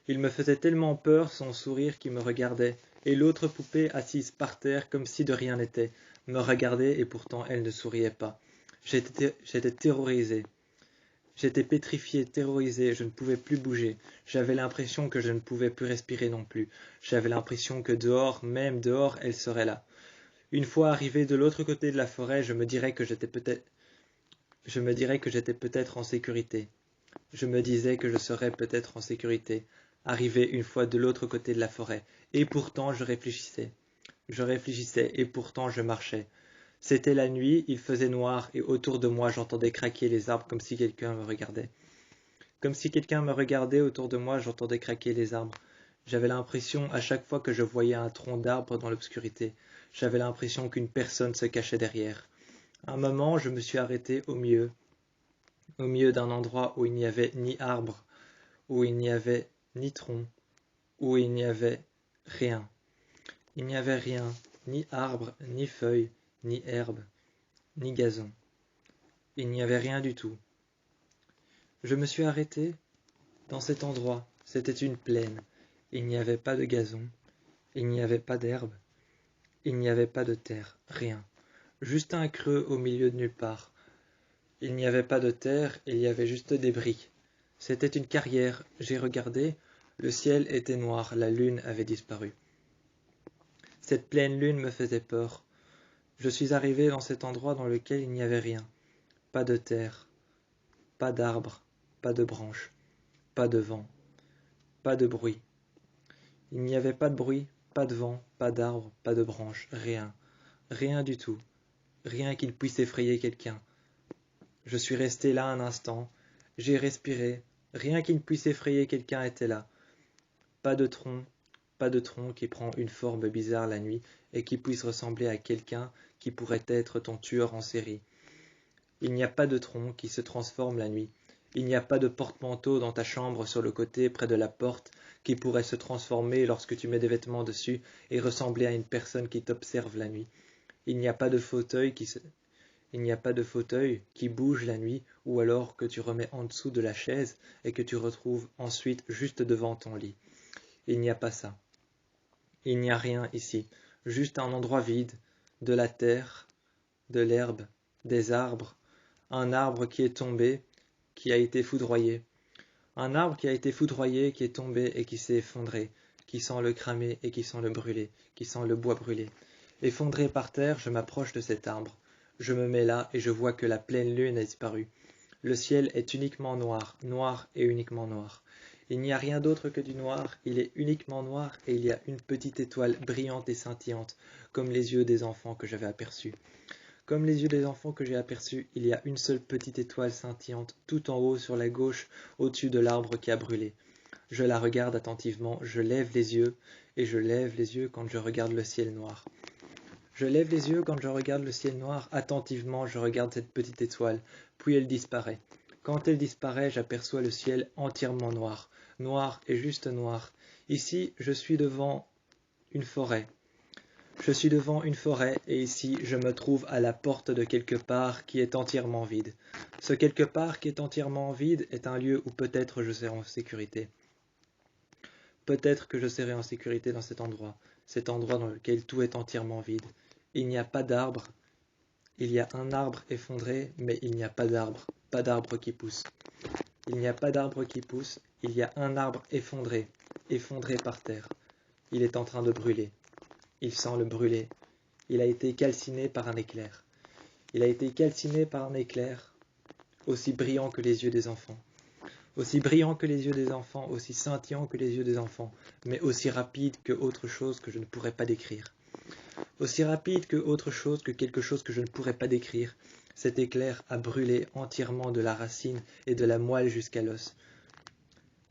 [SPEAKER 1] Il me faisait tellement peur son sourire qui me regardait, et l'autre poupée assise par terre comme si de rien n'était, me regardait et pourtant elle ne souriait pas. J'étais terrorisé. J'étais pétrifié, terrorisé, je ne pouvais plus bouger. J'avais l'impression que je ne pouvais plus respirer non plus. J'avais l'impression que dehors, même dehors, elle serait là. Une fois arrivé de l'autre côté de la forêt, je me dirais que j'étais peut-être en sécurité. Je me disais que je serais peut-être en sécurité, arrivé une fois de l'autre côté de la forêt. Et pourtant je réfléchissais. Et pourtant je marchais. C'était la nuit, il faisait noir, et autour de moi j'entendais craquer les arbres comme si quelqu'un me regardait. Comme si quelqu'un me regardait autour de moi, j'entendais craquer les arbres. J'avais l'impression, à chaque fois que je voyais un tronc d'arbre dans l'obscurité, j'avais l'impression qu'une personne se cachait derrière. À un moment, je me suis arrêté au milieu d'un endroit où il n'y avait ni arbre, où il n'y avait ni tronc, où il n'y avait rien. Il n'y avait rien, ni arbre, ni feuilles, ni herbe, ni gazon. Il n'y avait rien du tout. Je me suis arrêté dans cet endroit. C'était une plaine. Il n'y avait pas de gazon, il n'y avait pas d'herbe, il n'y avait pas de terre, rien. Juste un creux au milieu de nulle part. Il n'y avait pas de terre, il y avait juste des briques. C'était une carrière. J'ai regardé, le ciel était noir, la lune avait disparu. Cette pleine lune me faisait peur. Je suis arrivé dans cet endroit dans lequel il n'y avait rien. Pas de terre, pas d'arbre, pas de branches, pas de vent, pas de bruit. Il n'y avait pas de bruit, pas de vent, pas d'arbre, pas de branches, rien. rien du tout, rien qui ne puisse effrayer quelqu'un. Je suis resté là un instant, j'ai respiré, rien qui ne puisse effrayer quelqu'un était là. Pas de tronc qui prend une forme bizarre la nuit et qui puisse ressembler à quelqu'un qui pourrait être ton tueur en série. Il n'y a pas de tronc qui se transforme la nuit. Il n'y a pas de porte-manteau dans ta chambre sur le côté près de la porte qui pourrait se transformer lorsque tu mets des vêtements dessus et ressembler à une personne qui t'observe la nuit. Il n'y a pas de fauteuil qui bouge la nuit ou alors que tu remets en dessous de la chaise et que tu retrouves ensuite juste devant ton lit. Il n'y a pas ça. Il n'y a rien ici, juste un endroit vide, de la terre, de l'herbe, des arbres, un arbre qui est tombé, qui a été foudroyé. Un arbre qui a été foudroyé, qui est tombé et qui s'est effondré, qui sent le cramer et qui sent le brûler, qui sent le bois brûler. Effondré par terre, je m'approche de cet arbre. Je me mets là et je vois que la pleine lune a disparu. Le ciel est uniquement noir, noir et uniquement noir. Il n'y a rien d'autre que du noir, il est uniquement noir et il y a une petite étoile brillante et scintillante, comme les yeux des enfants que j'avais aperçus. Comme les yeux des enfants que j'ai aperçus, il y a une seule petite étoile scintillante tout en haut sur la gauche, au-dessus de l'arbre qui a brûlé. Je la regarde attentivement, je lève les yeux, et je lève les yeux quand je regarde le ciel noir. Je lève les yeux quand je regarde le ciel noir, attentivement je regarde cette petite étoile, puis elle disparaît. Quand elle disparaît, j'aperçois le ciel entièrement noir, noir et juste noir. Ici, je suis devant une forêt. Je suis devant une forêt et ici, je me trouve à la porte de quelque part qui est entièrement vide. Ce quelque part qui est entièrement vide est un lieu où peut-être je serai en sécurité. Peut-être que je serai en sécurité dans cet endroit dans lequel tout est entièrement vide. Il n'y a pas d'arbre. Il y a un arbre effondré, mais il n'y a pas d'arbre qui pousse. Il n'y a pas d'arbre qui pousse, il y a un arbre effondré, effondré par terre. Il est en train de brûler. Il sent le brûler. Il a été calciné par un éclair. Il a été calciné par un éclair aussi brillant que les yeux des enfants. Aussi brillant que les yeux des enfants, aussi scintillant que les yeux des enfants, mais aussi rapide que autre chose que je ne pourrais pas décrire. Aussi rapide que autre chose que quelque chose que je ne pourrais pas décrire. Cet éclair a brûlé entièrement de la racine et de la moelle jusqu'à l'os.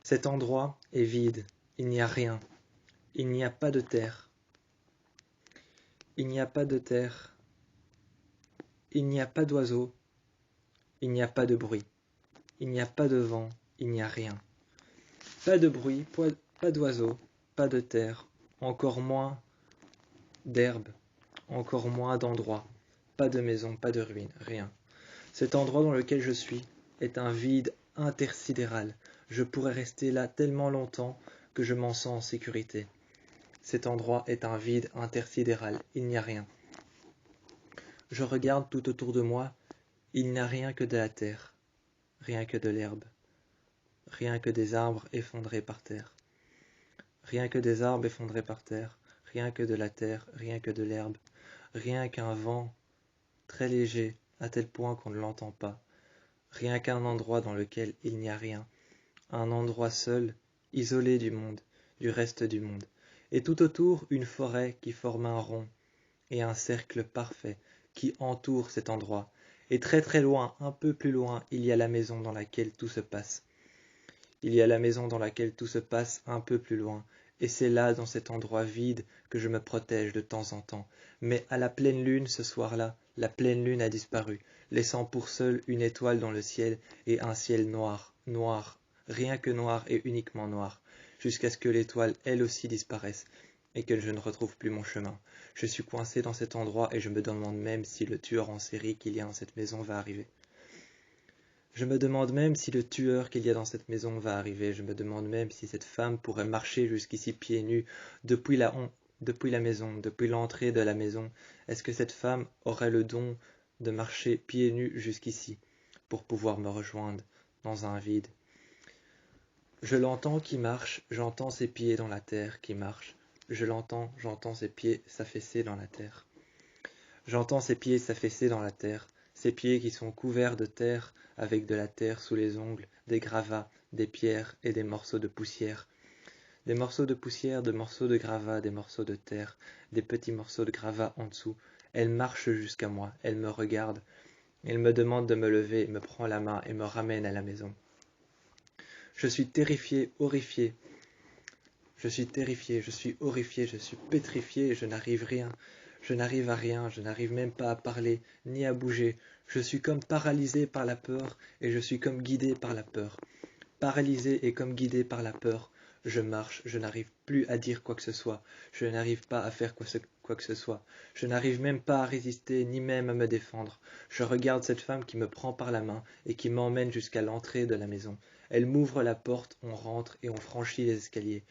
[SPEAKER 1] Cet endroit est vide, il n'y a rien, il n'y a pas de terre. Il n'y a pas de terre, il n'y a pas d'oiseaux, il n'y a pas de bruit, il n'y a pas de vent, il n'y a rien. Pas de bruit, pas d'oiseaux, pas de terre, encore moins d'herbe, encore moins d'endroits, pas de maison, pas de ruines, rien. Cet endroit dans lequel je suis est un vide intersidéral. Je pourrais rester là tellement longtemps que je m'en sens en sécurité. Cet endroit est un vide intersidéral, il n'y a rien. Je regarde tout autour de moi, il n'y a rien que de la terre, rien que de l'herbe, rien que des arbres effondrés par terre. Rien que des arbres effondrés par terre, rien que de la terre, rien que de l'herbe, rien qu'un vent très léger à tel point qu'on ne l'entend pas, rien qu'un endroit dans lequel il n'y a rien, un endroit seul, isolé du monde, du reste du monde, et tout autour une forêt qui forme un rond et un cercle parfait qui entoure cet endroit, et très très loin, un peu plus loin, il y a la maison dans laquelle tout se passe. Il y a la maison dans laquelle tout se passe un peu plus loin, et c'est là, dans cet endroit vide, que je me protège de temps en temps. Mais à la pleine lune, ce soir-là, la pleine lune a disparu, laissant pour seule une étoile dans le ciel et un ciel noir, noir, rien que noir et uniquement noir, jusqu'à ce que l'étoile elle aussi disparaisse, et que je ne retrouve plus mon chemin. Je suis coincé dans cet endroit et je me demande même si le tueur en série qu'il y a dans cette maison va arriver. Je me demande même si le tueur qu'il y a dans cette maison va arriver. Je me demande même si cette femme pourrait marcher jusqu'ici pieds nus depuis la maison, depuis l'entrée de la maison. Est-ce que cette femme aurait le don de marcher pieds nus jusqu'ici pour pouvoir me rejoindre dans un vide? Je l'entends qui marche, j'entends ses pieds dans la terre qui marchent. Je l'entends, j'entends ses pieds s'affaisser dans la terre. J'entends ses pieds s'affaisser dans la terre, ses pieds qui sont couverts de terre, avec de la terre sous les ongles, des gravats, des pierres et des morceaux de poussière. Des morceaux de poussière, des morceaux de gravats, des morceaux de terre, des petits morceaux de gravats en dessous, Elle marche jusqu'à moi, elle me regarde, elle me demande de me lever, me prend la main et me ramène à la maison. Je suis terrifié, horrifié. Je suis terrifié, je suis horrifié, je suis pétrifié, je n'arrive à rien, je n'arrive même pas à parler, ni à bouger. Je suis comme paralysé par la peur, et je suis comme guidé par la peur. Paralysé et comme guidé par la peur, je marche, je n'arrive plus à dire quoi que ce soit, je n'arrive pas à faire quoi que ce soit, je n'arrive même pas à résister, ni même à me défendre. Je regarde cette femme qui me prend par la main et qui m'emmène jusqu'à l'entrée de la maison. Elle m'ouvre la porte, on rentre et on franchit les escaliers.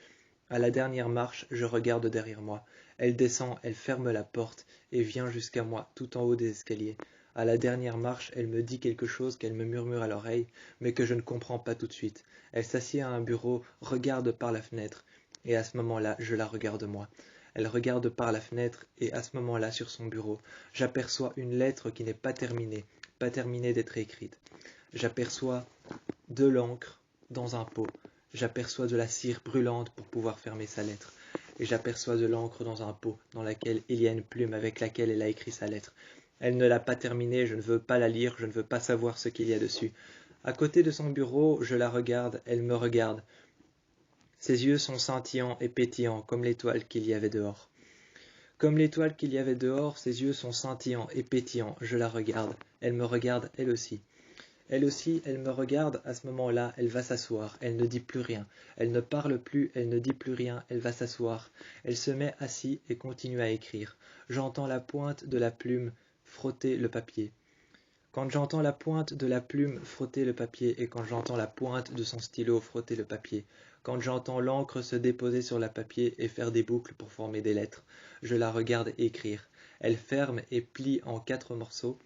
[SPEAKER 1] À la dernière marche, je regarde derrière moi. Elle descend, elle ferme la porte et vient jusqu'à moi, tout en haut des escaliers. À la dernière marche, elle me dit quelque chose qu'elle me murmure à l'oreille, mais que je ne comprends pas tout de suite. Elle s'assied à un bureau, regarde par la fenêtre, et à ce moment-là, je la regarde moi. Elle regarde par la fenêtre, et à ce moment-là, sur son bureau, j'aperçois une lettre qui n'est pas terminée d'être écrite. J'aperçois de l'encre dans un pot. J'aperçois de la cire brûlante pour pouvoir fermer sa lettre. Et j'aperçois de l'encre dans un pot dans laquelle il y a une plume avec laquelle elle a écrit sa lettre. Elle ne l'a pas terminée, je ne veux pas la lire, je ne veux pas savoir ce qu'il y a dessus. À côté de son bureau, je la regarde, elle me regarde. Ses yeux sont scintillants et pétillants comme l'étoile qu'il y avait dehors. Comme l'étoile qu'il y avait dehors, ses yeux sont scintillants et pétillants. Je la regarde, elle me regarde elle aussi. Elle aussi, elle me regarde, à ce moment-là, elle va s'asseoir, elle ne dit plus rien, elle ne parle plus, elle ne dit plus rien, elle va s'asseoir. Elle se met assise et continue à écrire. J'entends la pointe de la plume frotter le papier. Quand j'entends la pointe de la plume frotter le papier et quand j'entends la pointe de son stylo frotter le papier, quand j'entends l'encre se déposer sur le papier et faire des boucles pour former des lettres, je la regarde écrire. Elle ferme et plie en 4 morceaux.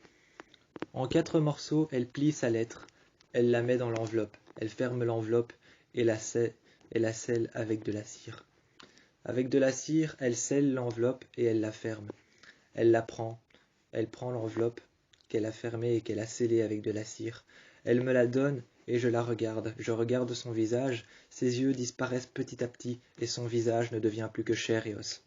[SPEAKER 1] En 4 morceaux, elle plie sa lettre, elle la met dans l'enveloppe, elle ferme l'enveloppe et la scelle avec de la cire. Avec de la cire, elle scelle l'enveloppe et elle la ferme. Elle prend l'enveloppe qu'elle a fermée et qu'elle a scellée avec de la cire. Elle me la donne et je la regarde. Je regarde son visage, ses yeux disparaissent petit à petit et son visage ne devient plus que chair et os.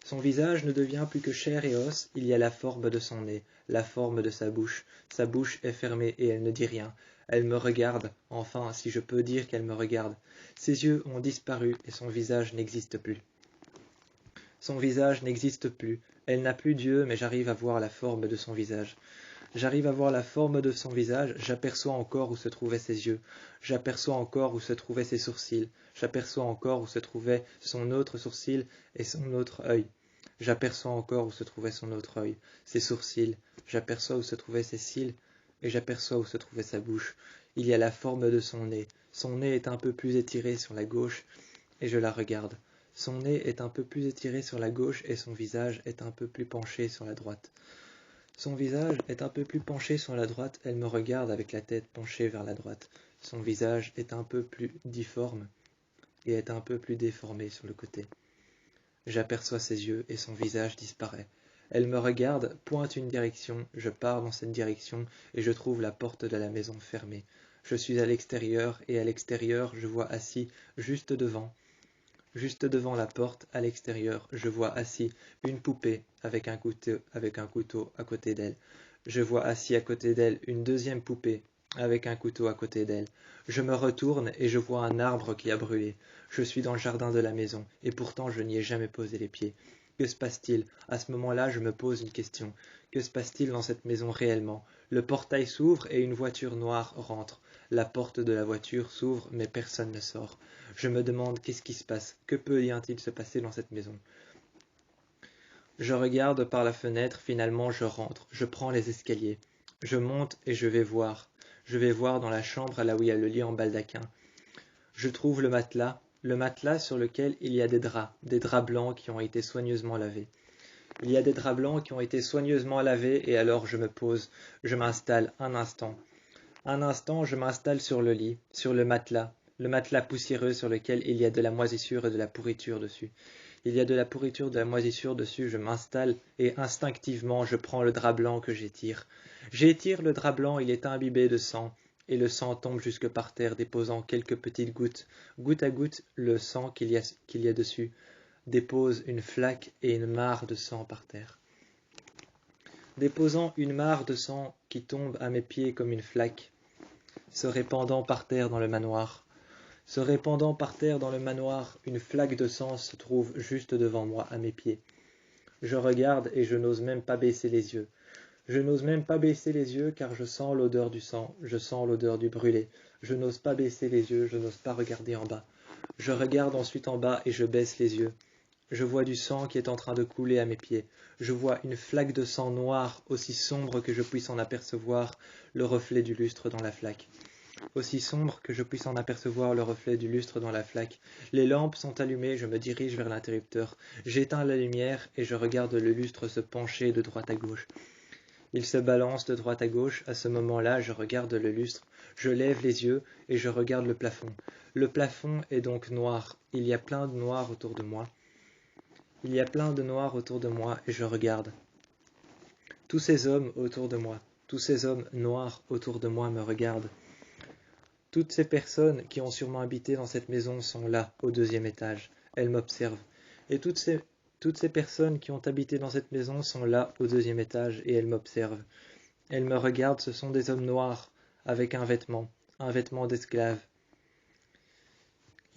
[SPEAKER 1] Son visage ne devient plus que chair et os, il y a la forme de son nez, la forme de sa bouche est fermée et elle ne dit rien. Elle me regarde, enfin, si je peux dire qu'elle me regarde. Ses yeux ont disparu et son visage n'existe plus. Son visage n'existe plus, elle n'a plus d'yeux, mais j'arrive à voir la forme de son visage. J'arrive à voir la forme de son visage, j'aperçois encore où se trouvaient ses yeux, j'aperçois encore où se trouvaient ses sourcils, j'aperçois encore où se trouvait son autre sourcil et son autre œil. J'aperçois encore où se trouvait son autre œil, ses sourcils, j'aperçois où se trouvaient ses cils, et j'aperçois où se trouvait sa bouche. Il y a la forme de son nez est un peu plus étiré sur la gauche, et je la regarde. Son nez est un peu plus étiré sur la gauche et son visage est un peu plus penché sur la droite. Son visage est un peu plus penché sur la droite, elle me regarde avec la tête penchée vers la droite. Son visage est un peu plus difforme et est un peu plus déformé sur le côté. J'aperçois ses yeux et son visage disparaît. Elle me regarde, pointe une direction, je pars dans cette direction et je trouve la porte de la maison fermée. Je suis à l'extérieur et à l'extérieur je vois assis juste devant la porte, à l'extérieur, je vois assis une poupée avec un couteau à côté d'elle. Je vois assis à côté d'elle une deuxième poupée avec un couteau à côté d'elle. Je me retourne et je vois un arbre qui a brûlé. Je suis dans le jardin de la maison et pourtant je n'y ai jamais posé les pieds. Que se passe-t-il? À ce moment-là, je me pose une question. Que se passe-t-il dans cette maison réellement? Le portail s'ouvre et une voiture noire rentre. La porte de la voiture s'ouvre, mais personne ne sort. Je me demande qu'est-ce qui se passe, que peut bien-il se passer dans cette maison? Je regarde par la fenêtre, finalement je rentre, je prends les escaliers. Je monte et je vais voir. Je vais voir dans la chambre là où il y a le lit en baldaquin. Je trouve le matelas sur lequel il y a des draps blancs qui ont été soigneusement lavés. Il y a des draps blancs qui ont été soigneusement lavés et alors je me pose, je m'installe un instant. Un instant, je m'installe sur le lit, sur le matelas poussiéreux sur lequel il y a de la moisissure et de la pourriture dessus. Il y a de la pourriture, de la moisissure dessus, je m'installe et instinctivement je prends le drap blanc que j'étire. J'étire le drap blanc, il est imbibé de sang, et le sang tombe jusque par terre, déposant quelques petites gouttes. Goutte à goutte, le sang qu'il y a dessus dépose une flaque et une mare de sang par terre. déposant une mare de sang qui tombe à mes pieds comme une flaque, se répandant par terre dans le manoir. Se répandant par terre dans le manoir, une flaque de sang se trouve juste devant moi, à mes pieds. Je regarde et je n'ose même pas baisser les yeux. Je n'ose même pas baisser les yeux car je sens l'odeur du sang, je sens l'odeur du brûlé. Je n'ose pas baisser les yeux, je n'ose pas regarder en bas. Je regarde ensuite en bas et je baisse les yeux. Je vois du sang qui est en train de couler à mes pieds. Je vois une flaque de sang noir, aussi sombre que je puisse en apercevoir le reflet du lustre dans la flaque. Aussi sombre que je puisse en apercevoir le reflet du lustre dans la flaque. Les lampes sont allumées, je me dirige vers l'interrupteur. J'éteins la lumière et je regarde le lustre se pencher de droite à gauche. Il se balance de droite à gauche. À ce moment-là, je regarde le lustre, je lève les yeux et je regarde le plafond. Le plafond est donc noir. Il y a plein de noir autour de moi. Il y a plein de noir autour de moi et je regarde. Tous ces hommes autour de moi, tous ces hommes noirs autour de moi me regardent. Toutes ces personnes qui ont sûrement habité dans cette maison sont là, au 2e étage. Elles m'observent. Et toutes ces personnes qui ont habité dans cette maison sont là, au 2e étage, et elles m'observent. Elles me regardent, ce sont des hommes noirs, avec un vêtement d'esclave.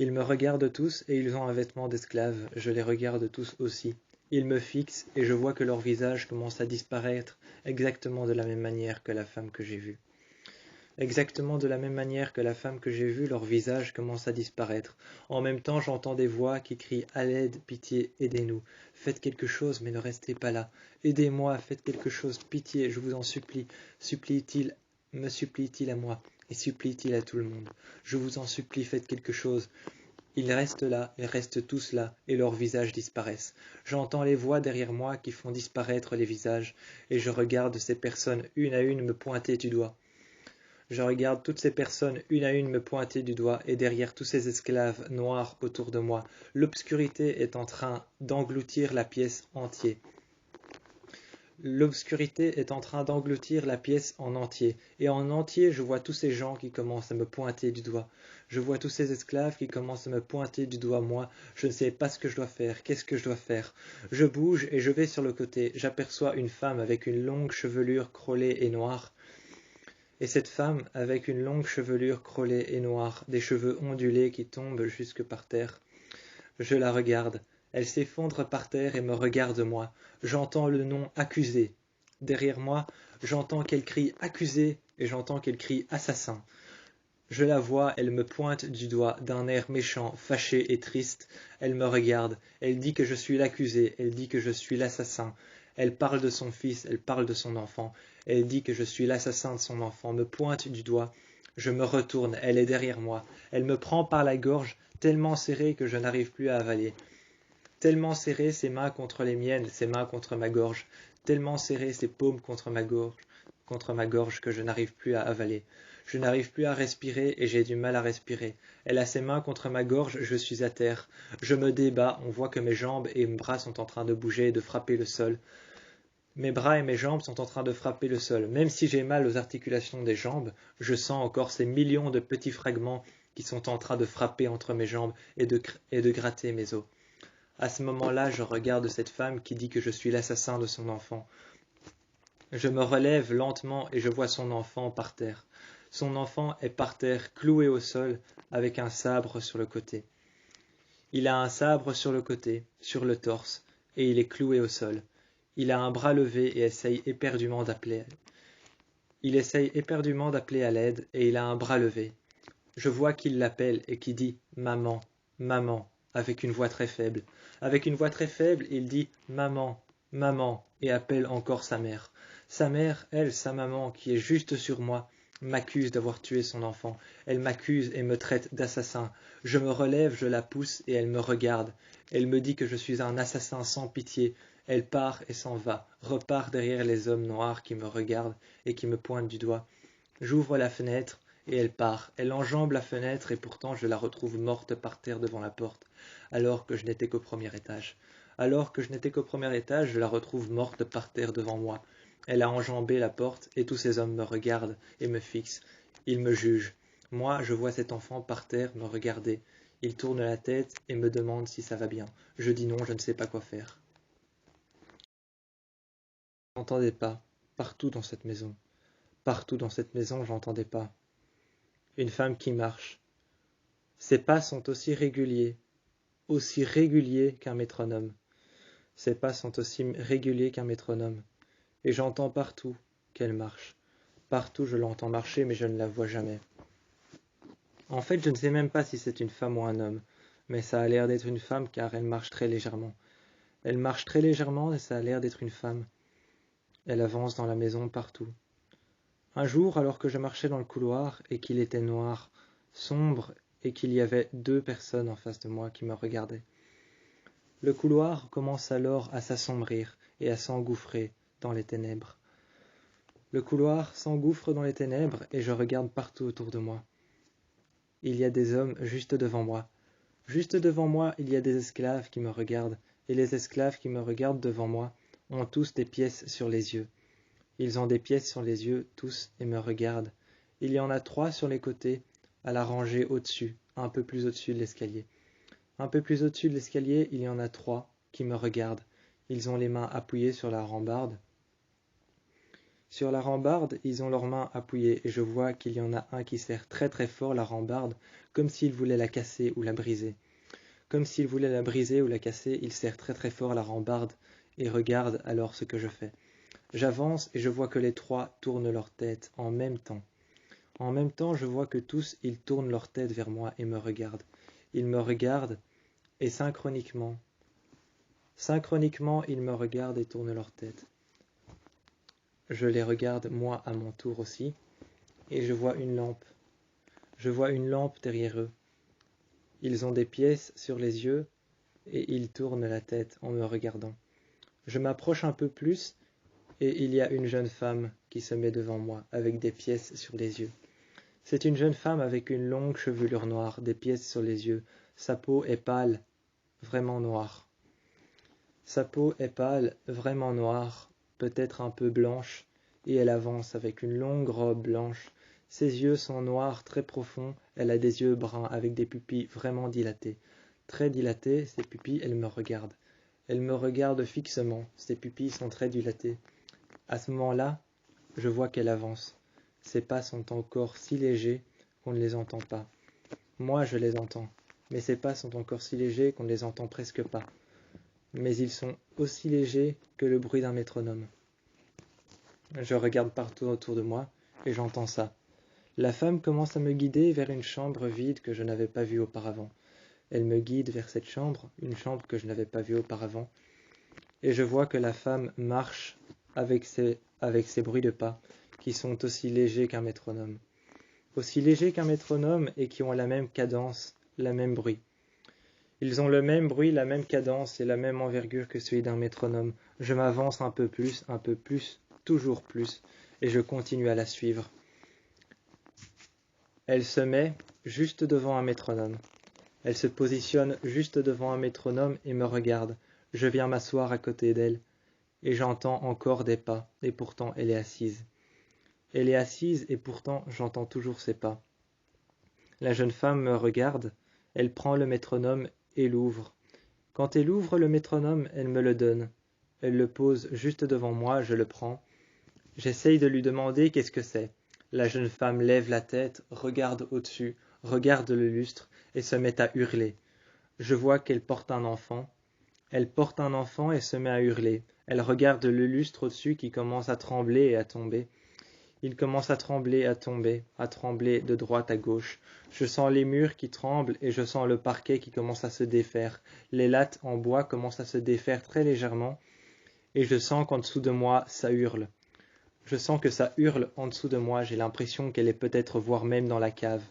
[SPEAKER 1] Ils me regardent tous et ils ont un vêtement d'esclave. Je les regarde tous aussi. Ils me fixent et je vois que leur visage commence à disparaître exactement de la même manière que la femme que j'ai vue. Exactement de la même manière que la femme que j'ai vue, leur visage commence à disparaître. En même temps, j'entends des voix qui crient « À l'aide, pitié, aidez-nous. Faites quelque chose, mais ne restez pas là. Aidez-moi, faites quelque chose, pitié, je vous en supplie. » Me supplie-t-il à moi, et supplie-t-il à tout le monde. Je vous en supplie, faites quelque chose. Ils restent là, ils restent tous là, et leurs visages disparaissent. J'entends les voix derrière moi qui font disparaître les visages, et je regarde ces personnes une à une me pointer du doigt. Je regarde toutes ces personnes une à une me pointer du doigt, et derrière tous ces esclaves noirs autour de moi, l'obscurité est en train d'engloutir la pièce entière. L'obscurité est en train d'engloutir la pièce en entier, et en entier je vois tous ces gens qui commencent à me pointer du doigt. Je vois tous ces esclaves qui commencent à me pointer du doigt. Moi, je ne sais pas ce que je dois faire, qu'est-ce que je dois faire. Je bouge et je vais sur le côté. J'aperçois une femme avec une longue chevelure crôlée et noire. Et cette femme, avec une longue chevelure crôlée et noire, des cheveux ondulés qui tombent jusque par terre, je la regarde. Elle s'effondre par terre et me regarde moi. J'entends le nom accusé. Derrière moi, j'entends qu'elle crie accusé et j'entends qu'elle crie assassin. Je la vois, elle me pointe du doigt d'un air méchant, fâché et triste. Elle me regarde, elle dit que je suis l'accusé, elle dit que je suis l'assassin. Elle parle de son fils, elle parle de son enfant. Elle dit que je suis l'assassin de son enfant, me pointe du doigt. Je me retourne, elle est derrière moi. Elle me prend par la gorge, tellement serrée que je n'arrive plus à avaler. Tellement serrée, ses mains contre les miennes, ses mains contre ma gorge. Tellement serrée, ses paumes contre ma gorge que je n'arrive plus à avaler. Je n'arrive plus à respirer et j'ai du mal à respirer. Elle a ses mains contre ma gorge, je suis à terre. Je me débats, on voit que mes jambes et mes bras sont en train de bouger et de frapper le sol. Mes bras et mes jambes sont en train de frapper le sol. Même si j'ai mal aux articulations des jambes, je sens encore ces millions de petits fragments qui sont en train de frapper entre mes jambes et de gratter mes os. À ce moment-là, je regarde cette femme qui dit que je suis l'assassin de son enfant. Je me relève lentement et je vois son enfant par terre. Son enfant est par terre, cloué au sol, avec un sabre sur le côté. Il a un sabre sur le côté, sur le torse, et il est cloué au sol. Il a un bras levé et essaye éperdument d'appeler. Il essaye éperdument d'appeler à l'aide et il a un bras levé. Je vois qu'il l'appelle et qu'il dit « Maman, maman » avec une voix très faible. Avec une voix très faible, il dit « Maman, maman » et appelle encore sa mère. Sa mère, elle, sa maman, qui est juste sur moi, m'accuse d'avoir tué son enfant. Elle m'accuse et me traite d'assassin. Je me relève, je la pousse et elle me regarde. Elle me dit que je suis un assassin sans pitié. Elle part et s'en va, repart derrière les hommes noirs qui me regardent et qui me pointent du doigt. J'ouvre la fenêtre et elle part. Elle enjambe la fenêtre et pourtant je la retrouve morte par terre devant la porte, alors que je n'étais qu'au premier étage. Alors que je n'étais qu'au premier étage, je la retrouve morte par terre devant moi. Elle a enjambé la porte et tous ces hommes me regardent et me fixent. Ils me jugent. Moi, je vois cet enfant par terre me regarder. Il tourne la tête et me demande si ça va bien. Je dis non, je ne sais pas quoi faire. Je n'entendais pas. partout dans cette maison. Partout dans cette maison, j'entends des pas. Une femme qui marche. Ses pas sont aussi réguliers qu'un métronome. Ses pas sont aussi réguliers qu'un métronome. Et j'entends partout qu'elle marche. Partout je l'entends marcher, mais je ne la vois jamais. En fait, je ne sais même pas si c'est une femme ou un homme, mais ça a l'air d'être une femme car elle marche très légèrement. Elle marche très légèrement et ça a l'air d'être une femme. Elle avance dans la maison partout. Un jour, alors que je marchais dans le couloir et qu'il était noir, sombre, et qu'il y avait 2 personnes en face de moi qui me regardaient. Le couloir commence alors à s'assombrir et à s'engouffrer dans les ténèbres. Le couloir s'engouffre dans les ténèbres et je regarde partout autour de moi. Il y a des hommes juste devant moi. Juste devant moi, il y a des esclaves qui me regardent, et les esclaves qui me regardent devant moi ont tous des pièces sur les yeux. Ils ont des pièces sur les yeux, tous, et me regardent. Il y en a 3 sur les côtés, à la rangée au-dessus, un peu plus au-dessus de l'escalier. Un peu plus au-dessus de l'escalier, il y en a 3 qui me regardent. Ils ont les mains appuyées sur la rambarde. Sur la rambarde, ils ont leurs mains appuyées et je vois qu'il y en a un qui serre très très fort la rambarde, comme s'il voulait la casser ou la briser. Comme s'il voulait la briser ou la casser, il serre très très fort la rambarde et regarde alors ce que je fais. J'avance et je vois que les 3 tournent leur tête en même temps. En même temps, je vois que tous, ils tournent leur tête vers moi et me regardent. Ils me regardent et synchroniquement, ils me regardent et tournent leur tête. Je les regarde moi à mon tour aussi, et je vois une lampe. Je vois une lampe derrière eux. Ils ont des pièces sur les yeux, et ils tournent la tête en me regardant. Je m'approche un peu plus, et il y a une jeune femme qui se met devant moi, avec des pièces sur les yeux. C'est une jeune femme avec une longue chevelure noire, des pièces sur les yeux. Sa peau est pâle, vraiment noire. Sa peau est pâle, vraiment noire, peut-être un peu blanche, et elle avance avec une longue robe blanche. Ses yeux sont noirs, très profonds, elle a des yeux bruns avec des pupilles vraiment dilatées. Très dilatées, ses pupilles, elle me regarde. Elle me regarde fixement, ses pupilles sont très dilatées. À ce moment-là, je vois qu'elle avance. Ses pas sont encore si légers qu'on ne les entend pas. Moi, je les entends, mais ses pas sont encore si légers qu'on ne les entend presque pas. Mais ils sont aussi légers que le bruit d'un métronome. Je regarde partout autour de moi et j'entends ça. La femme commence à me guider vers une chambre vide que je n'avais pas vue auparavant. Elle me guide vers cette chambre, une chambre que je n'avais pas vue auparavant, et je vois que la femme marche avec ses bruits de pas, qui sont aussi légers qu'un métronome. Aussi légers qu'un métronome et qui ont la même cadence, la même bruit. Ils ont le même bruit, la même cadence et la même envergure que celui d'un métronome. Je m'avance un peu plus, toujours plus, et je continue à la suivre. Elle se met juste devant un métronome. Elle se positionne juste devant un métronome et me regarde. Je viens m'asseoir à côté d'elle, et j'entends encore des pas, et pourtant elle est assise. Elle est assise et pourtant j'entends toujours ses pas. La jeune femme me regarde, elle prend le métronome et l'ouvre. Quand elle ouvre le métronome, elle me le donne. Elle le pose juste devant moi, je le prends. J'essaye de lui demander qu'est-ce que c'est. La jeune femme lève la tête, regarde au-dessus, regarde le lustre et se met à hurler. Je vois qu'elle porte un enfant. Elle porte un enfant et se met à hurler. Elle regarde le lustre au-dessus qui commence à trembler et à tomber. Il commence à trembler de droite à gauche. Je sens les murs qui tremblent et je sens le parquet qui commence à se défaire. Les lattes en bois commencent à se défaire très légèrement et je sens qu'en dessous de moi, ça hurle. Je sens que ça hurle en dessous de moi, j'ai l'impression qu'elle est peut-être voire même dans la cave.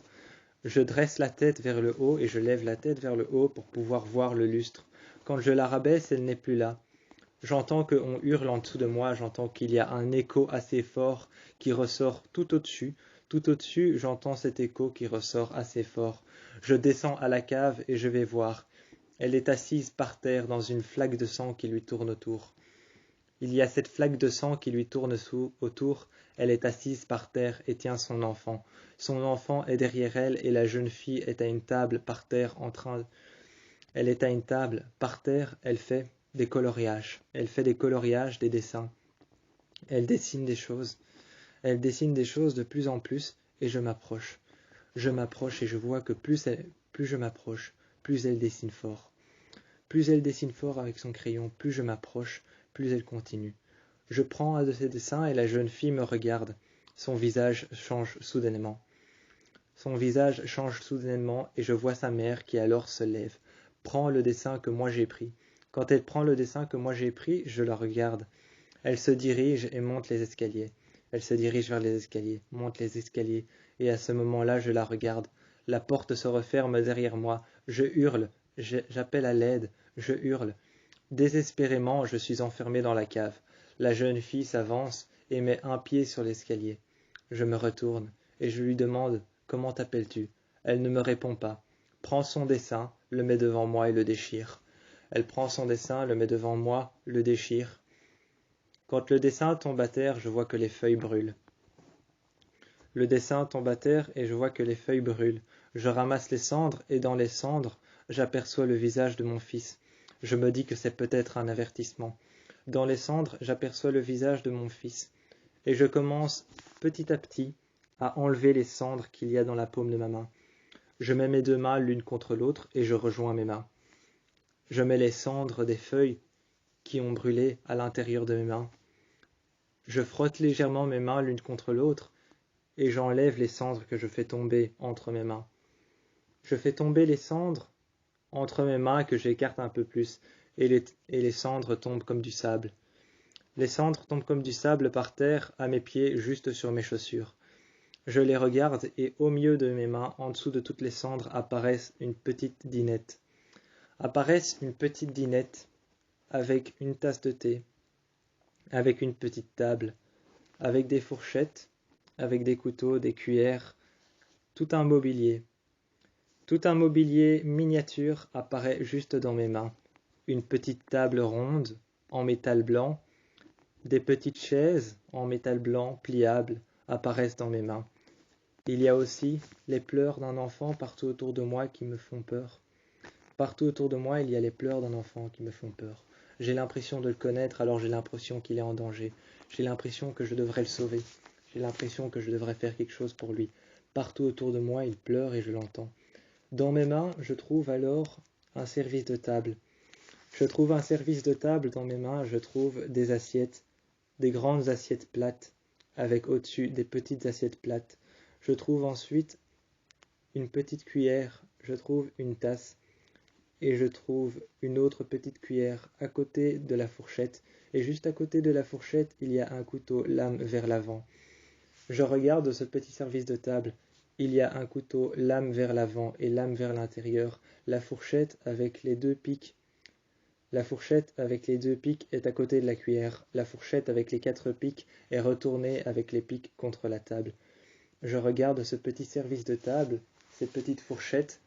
[SPEAKER 1] Je dresse la tête vers le haut et je lève la tête vers le haut pour pouvoir voir le lustre. Quand je la rabaisse, elle n'est plus là. J'entends qu'on hurle en dessous de moi, j'entends qu'il y a un écho assez fort qui ressort tout au-dessus. Tout au-dessus, j'entends cet écho qui ressort assez fort. Je descends à la cave et je vais voir. Elle est assise par terre dans une flaque de sang qui lui tourne autour. Il y a cette flaque de sang qui lui tourne autour. Elle est assise par terre et tient son enfant. Son enfant est derrière elle et la jeune fille est à une table par terre Elle est à une table par terre, elle fait des coloriages. Elle fait des coloriages, des dessins. Elle dessine des choses. Elle dessine des choses de plus en plus et je m'approche. Je m'approche et je vois que plus je m'approche, plus elle dessine fort. Plus elle dessine fort avec son crayon, plus je m'approche, plus elle continue. Je prends un de ses dessins et la jeune fille me regarde. Son visage change soudainement. Son visage change soudainement et je vois sa mère qui alors se lève, prend le dessin que moi j'ai pris. Quand elle prend le dessin que moi j'ai pris, je la regarde. Elle se dirige et monte les escaliers. Elle se dirige vers les escaliers, monte les escaliers, et à ce moment-là, je la regarde. La porte se referme derrière moi. Je hurle, j'appelle à l'aide, je hurle. Désespérément, je suis enfermé dans la cave. La jeune fille s'avance et met un pied sur l'escalier. Je me retourne et je lui demande « Comment t'appelles-tu » Elle ne me répond pas. Prend son dessin, le met devant moi et le déchire. Elle prend son dessin, le met devant moi, le déchire. Quand le dessin tombe à terre, je vois que les feuilles brûlent. Le dessin tombe à terre et je vois que les feuilles brûlent. Je ramasse les cendres et dans les cendres, j'aperçois le visage de mon fils. Je me dis que c'est peut-être un avertissement. Dans les cendres, j'aperçois le visage de mon fils. Et je commence petit à petit à enlever les cendres qu'il y a dans la paume de ma main. Je mets mes deux mains l'une contre l'autre et je rejoins mes mains. Je mets les cendres des feuilles qui ont brûlé à l'intérieur de mes mains. Je frotte légèrement mes mains l'une contre l'autre et j'enlève les cendres que je fais tomber entre mes mains. Je fais tomber les cendres entre mes mains que j'écarte un peu plus et les cendres tombent comme du sable. Les cendres tombent comme du sable par terre à mes pieds juste sur mes chaussures. Je les regarde et au milieu de mes mains, en dessous de toutes les cendres, apparaissent une petite dinette. Apparaissent une petite dinette avec une tasse de thé, avec une petite table, avec des fourchettes, avec des couteaux, des cuillères, tout un mobilier. Tout un mobilier miniature apparaît juste dans mes mains. Une petite table ronde en métal blanc, des petites chaises en métal blanc pliables apparaissent dans mes mains. Il y a aussi les pleurs d'un enfant partout autour de moi qui me font peur. Partout autour de moi, il y a les pleurs d'un enfant qui me font peur. J'ai l'impression de le connaître, alors j'ai l'impression qu'il est en danger. J'ai l'impression que je devrais le sauver. J'ai l'impression que je devrais faire quelque chose pour lui. Partout autour de moi, il pleure et je l'entends. Dans mes mains, je trouve alors un service de table. Je trouve un service de table dans mes mains, je trouve des assiettes, des grandes assiettes plates, avec au-dessus des petites assiettes plates. Je trouve ensuite une petite cuillère, je trouve une tasse, et je trouve une autre petite cuillère à côté de la fourchette, et juste à côté de la fourchette, il y a un couteau lame vers l'avant. Je regarde ce petit service de table. Il y a un couteau lame vers l'avant et lame vers l'intérieur. La fourchette avec les deux pics. La fourchette avec les deux pics est à côté de la cuillère. La fourchette avec les 4 pics est retournée avec les pics contre la table. Je regarde ce petit service de table, cette petite fourchette.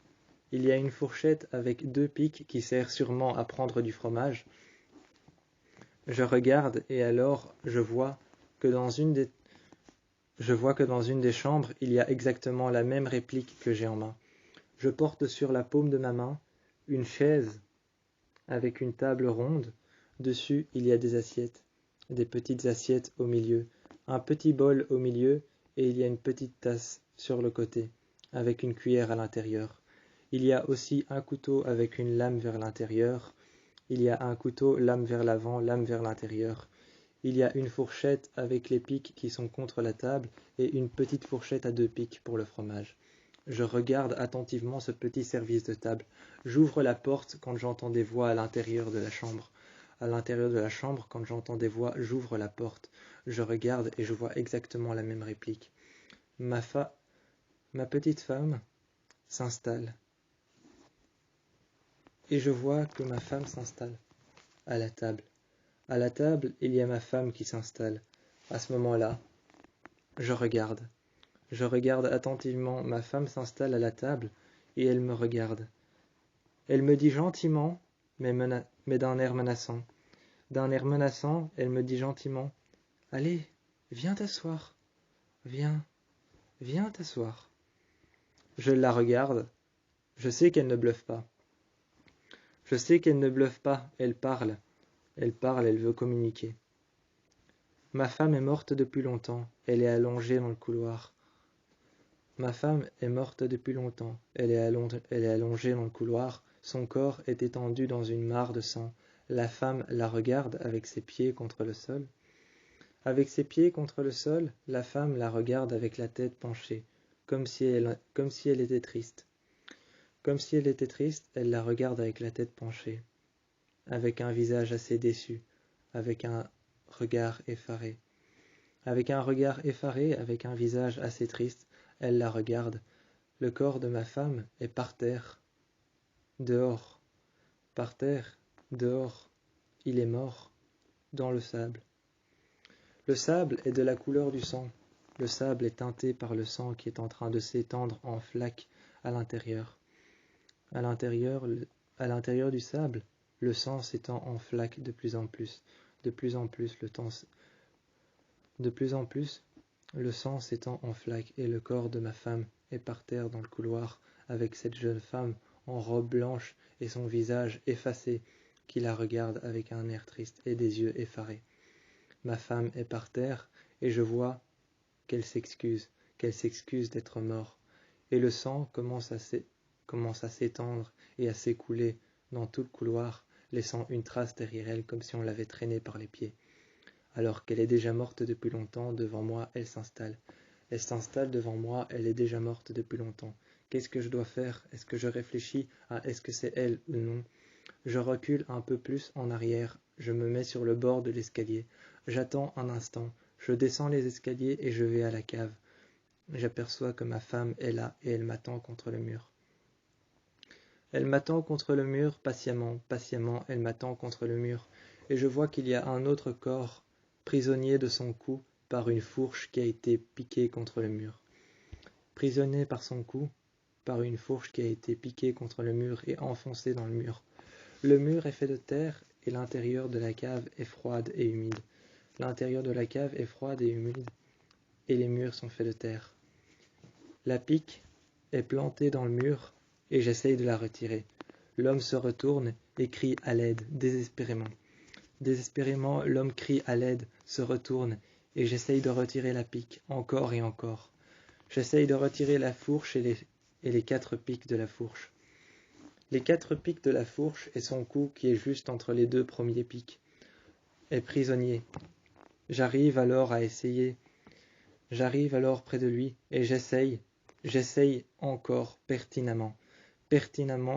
[SPEAKER 1] Il y a une fourchette avec 2 pics qui sert sûrement à prendre du fromage. Je regarde et alors je vois que dans une des chambres, il y a exactement la même réplique que j'ai en main. Je porte sur la paume de ma main une chaise avec une table ronde. Dessus, il y a des assiettes, des petites assiettes au milieu, un petit bol au milieu et il y a une petite tasse sur le côté, avec une cuillère à l'intérieur. Il y a aussi un couteau avec une lame vers l'intérieur. Il y a un couteau, lame vers l'avant, lame vers l'intérieur. Il y a une fourchette avec les pics qui sont contre la table et une petite fourchette à 2 pics pour le fromage. Je regarde attentivement ce petit service de table. J'ouvre la porte quand j'entends des voix à l'intérieur de la chambre. À l'intérieur de la chambre, quand j'entends des voix, j'ouvre la porte. Je regarde et je vois exactement la même réplique. Ma petite femme s'installe. Et je vois que ma femme s'installe à la table. À la table, il y a ma femme qui s'installe. À ce moment-là, je regarde. Je regarde attentivement. Ma femme s'installe à la table et elle me regarde. Elle me dit gentiment, mais d'un air menaçant. D'un air menaçant, elle me dit gentiment « Allez, viens t'asseoir. Viens, viens t'asseoir. » Je la regarde. Je sais qu'elle ne bluffe pas. Je sais qu'elle ne bluffe pas. Elle parle. Elle parle, elle veut communiquer. Ma femme est morte depuis longtemps, elle est allongée dans le couloir. Ma femme est morte depuis longtemps, elle est allongée dans le couloir, son corps est étendu dans une mare de sang. La femme la regarde avec ses pieds contre le sol. Avec ses pieds contre le sol, la femme la regarde avec la tête penchée, comme si elle était triste. Comme si elle était triste, elle la regarde avec la tête penchée, avec un visage assez déçu, avec un regard effaré. Avec un regard effaré, avec un visage assez triste, elle la regarde. Le corps de ma femme est par terre, dehors, par terre, dehors. Il est mort, dans le sable. Le sable est de la couleur du sang. Le sable est teinté par le sang qui est en train de s'étendre en flaques à l'intérieur. À l'intérieur du sable, le sang s'étend en flaques de plus en plus. De plus en plus, le sang s'étend en flaques et le corps de ma femme est par terre dans le couloir avec cette jeune femme en robe blanche et son visage effacé qui la regarde avec un air triste et des yeux effarés. Ma femme est par terre et je vois qu'elle s'excuse d'être morte. Et le sang commence à s'étendre et à s'écouler dans tout le couloir, laissant une trace derrière elle comme si on l'avait traînée par les pieds. Alors qu'elle est déjà morte depuis longtemps, devant moi, elle s'installe. Elle s'installe devant moi, elle est déjà morte depuis longtemps. Qu'est-ce que je dois faire? Est-ce que je réfléchis à est-ce que c'est elle ou non? Je recule un peu plus en arrière, je me mets sur le bord de l'escalier. J'attends un instant, je descends les escaliers et je vais à la cave. J'aperçois que ma femme est là et elle m'attend contre le mur. Elle m'attend contre le mur, patiemment, elle m'attend contre le mur, et je vois qu'il y a un autre corps, prisonnier de son cou par une fourche qui a été piquée contre le mur. Prisonnier par son cou, par une fourche qui a été piquée contre le mur et enfoncée dans le mur. Le mur est fait de terre et l'intérieur de la cave est froide et humide. L'intérieur de la cave est froide et humide et les murs sont faits de terre. La pique est plantée dans le mur et j'essaye de la retirer. L'homme se retourne et crie à l'aide, désespérément. Désespérément, l'homme crie à l'aide, se retourne et j'essaye de retirer la pique, encore et encore. J'essaye de retirer la fourche et les 4 piques de la fourche. Les 4 piques de la fourche et son cou qui est juste entre les 2 premiers pics est prisonnier. J'arrive alors près de lui et j'essaye encore pertinemment,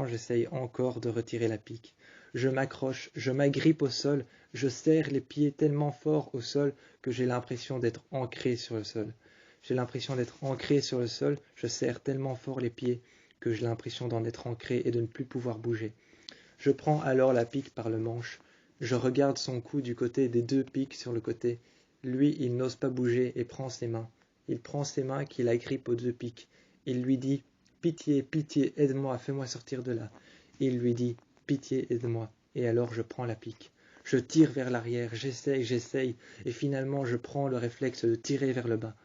[SPEAKER 1] j'essaye encore de retirer la pique. Je m'accroche, je m'agrippe au sol, je serre les pieds tellement fort au sol que j'ai l'impression d'être ancré sur le sol. Je serre tellement fort les pieds que j'ai l'impression d'en être ancré et de ne plus pouvoir bouger. Je prends alors la pique par le manche, je regarde son cou du côté des 2 piques sur le côté. Lui, il n'ose pas bouger et prend ses mains. Il prend ses mains qu'il agrippe aux 2 piques. Il lui dit « Pitié, pitié, aide-moi, fais-moi sortir de là. » Il lui dit « Pitié, aide-moi. » Et alors je prends la pique. Je tire vers l'arrière, j'essaye, et finalement je prends le réflexe de tirer vers le bas.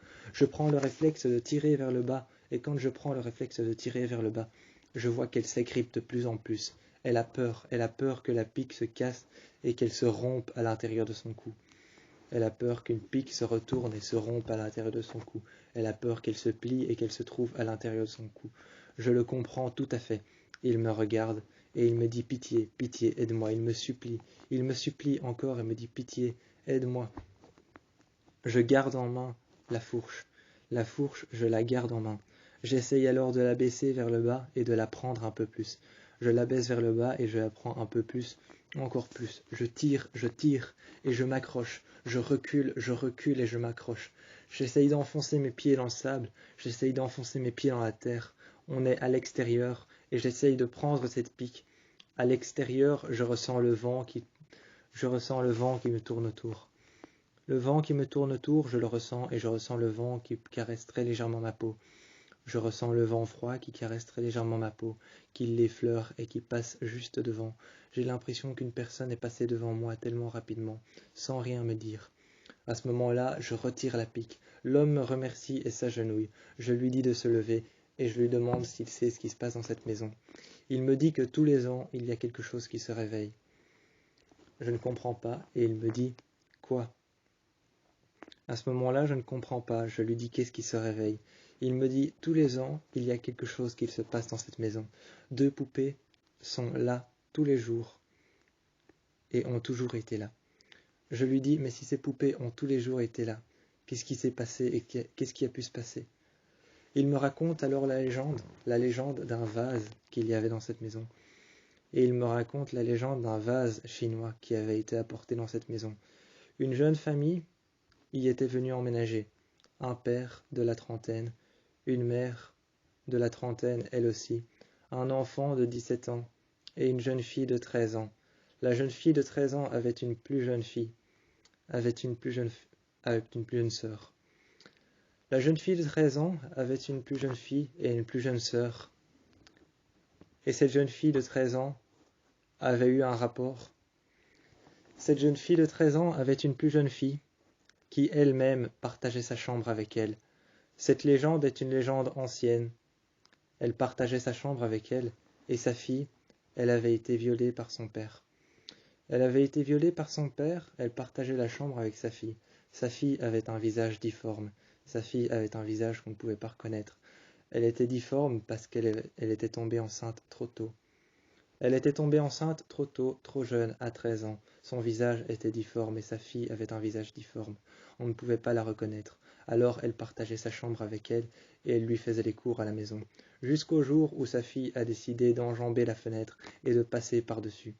[SPEAKER 1] Et quand je prends le réflexe de tirer vers le bas, je vois qu'elle s'agrippe de plus en plus. Elle a peur que la pique se casse et qu'elle se rompe à l'intérieur de son cou. Elle a peur qu'une pique se retourne et se rompe à l'intérieur de son cou. Elle a peur qu'elle se plie et qu'elle se trouve à l'intérieur de son cou. Je le comprends tout à fait. Il me regarde et il me dit « Pitié, pitié, aide-moi ». Il me supplie encore et me dit « Pitié, aide-moi ». Je garde en main la fourche. La fourche, je la garde en main. J'essaye alors de la baisser vers le bas et de la prendre un peu plus. Je la baisse vers le bas et je la prends un peu plus, encore plus. Je tire et je m'accroche. Je recule et je m'accroche. J'essaye d'enfoncer mes pieds dans le sable. J'essaye d'enfoncer mes pieds dans la terre. On est à l'extérieur et j'essaye de prendre cette pique. À l'extérieur, je ressens le vent qui me tourne autour. Le vent qui me tourne autour, je le ressens et je ressens le vent qui caresse très légèrement ma peau. Je ressens le vent froid qui caresse très légèrement ma peau, qui l'effleure et qui passe juste devant. J'ai l'impression qu'une personne est passée devant moi tellement rapidement, sans rien me dire. À ce moment-là, je retire la pique. L'homme me remercie et s'agenouille. Je lui dis de se lever et je lui demande s'il sait ce qui se passe dans cette maison. Il me dit que tous les ans, il y a quelque chose qui se réveille. Je ne comprends pas et il me dit « Quoi ?» À ce moment-là, je ne comprends pas. Je lui dis qu'est-ce qui se réveille. Il me dit, tous les ans, il y a quelque chose qui se passe dans cette maison. 2 poupées sont là tous les jours et ont toujours été là. Je lui dis, mais si ces poupées ont tous les jours été là, qu'est-ce qui s'est passé et qu'est-ce qui a pu se passer? Il me raconte alors la légende d'un vase qu'il y avait dans cette maison. Et il me raconte la légende d'un vase chinois qui avait été apporté dans cette maison. Une jeune famille y était venue emménager. Un père de la trentaine, une mère de la trentaine elle aussi, un enfant de 17 ans et une jeune fille de 13 ans. La jeune fille de 13 ans avait une plus jeune fille, avait une plus jeune sœur. La jeune fille de 13 ans avait une plus jeune fille et une plus jeune sœur. Et cette jeune fille de 13 ans avait eu un rapport. Cette jeune fille de 13 ans avait une plus jeune fille qui elle-même partageait sa chambre avec elle. Cette légende est une légende ancienne. Elle partageait sa chambre avec elle, et sa fille, elle avait été violée par son père. Elle avait été violée par son père, elle partageait la chambre avec sa fille. Sa fille avait un visage difforme. Sa fille avait un visage qu'on ne pouvait pas reconnaître. Elle était difforme parce qu'elle était tombée enceinte trop tôt. Elle était tombée enceinte trop tôt, trop jeune, à 13 ans. Son visage était difforme et sa fille avait un visage difforme. On ne pouvait pas la reconnaître. Alors elle partageait sa chambre avec elle et elle lui faisait les cours à la maison. Jusqu'au jour où sa fille a décidé d'enjamber la fenêtre et de passer par-dessus.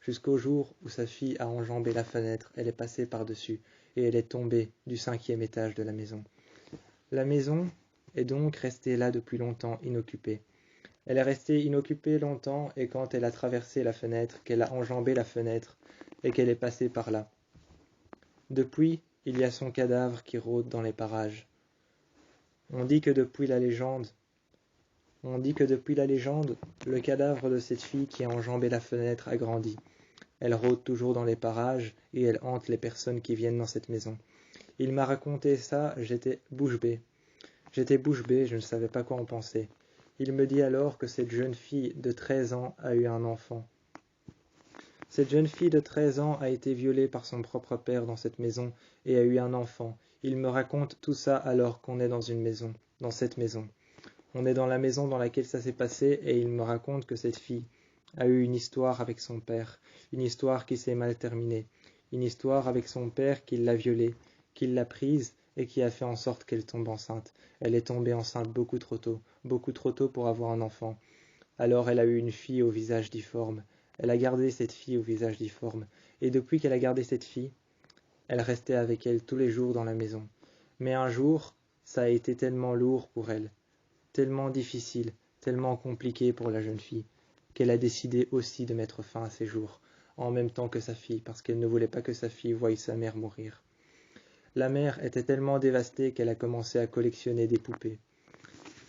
[SPEAKER 1] Jusqu'au jour où sa fille a enjambé la fenêtre, elle est passée par-dessus et elle est tombée du 5e étage de la maison. La maison est donc restée là depuis longtemps inoccupée. Elle est restée inoccupée longtemps et quand elle a traversé la fenêtre, qu'elle a enjambé la fenêtre et qu'elle est passée par là. Depuis, il y a son cadavre qui rôde dans les parages. On dit que depuis la légende, le cadavre de cette fille qui a enjambé la fenêtre a grandi. Elle rôde toujours dans les parages et elle hante les personnes qui viennent dans cette maison. Il m'a raconté ça, j'étais bouche bée. J'étais bouche bée, je ne savais pas quoi en penser. Il me dit alors que cette jeune fille de 13 ans a eu un enfant. Cette jeune fille de 13 ans a été violée par son propre père dans cette maison et a eu un enfant. Il me raconte tout ça alors qu'on est dans une maison, dans cette maison. On est dans la maison dans laquelle ça s'est passé et il me raconte que cette fille a eu une histoire avec son père, une histoire qui s'est mal terminée, une histoire avec son père qui l'a violée, qui l'a prise et qui a fait en sorte qu'elle tombe enceinte. Elle est tombée enceinte beaucoup trop tôt pour avoir un enfant. Alors elle a eu une fille au visage difforme. Elle a gardé cette fille au visage difforme, et depuis qu'elle a gardé cette fille, elle restait avec elle tous les jours dans la maison. Mais un jour, ça a été tellement lourd pour elle, tellement difficile, tellement compliqué pour la jeune fille, qu'elle a décidé aussi de mettre fin à ses jours, en même temps que sa fille, parce qu'elle ne voulait pas que sa fille voie sa mère mourir. La mère était tellement dévastée qu'elle a commencé à collectionner des poupées.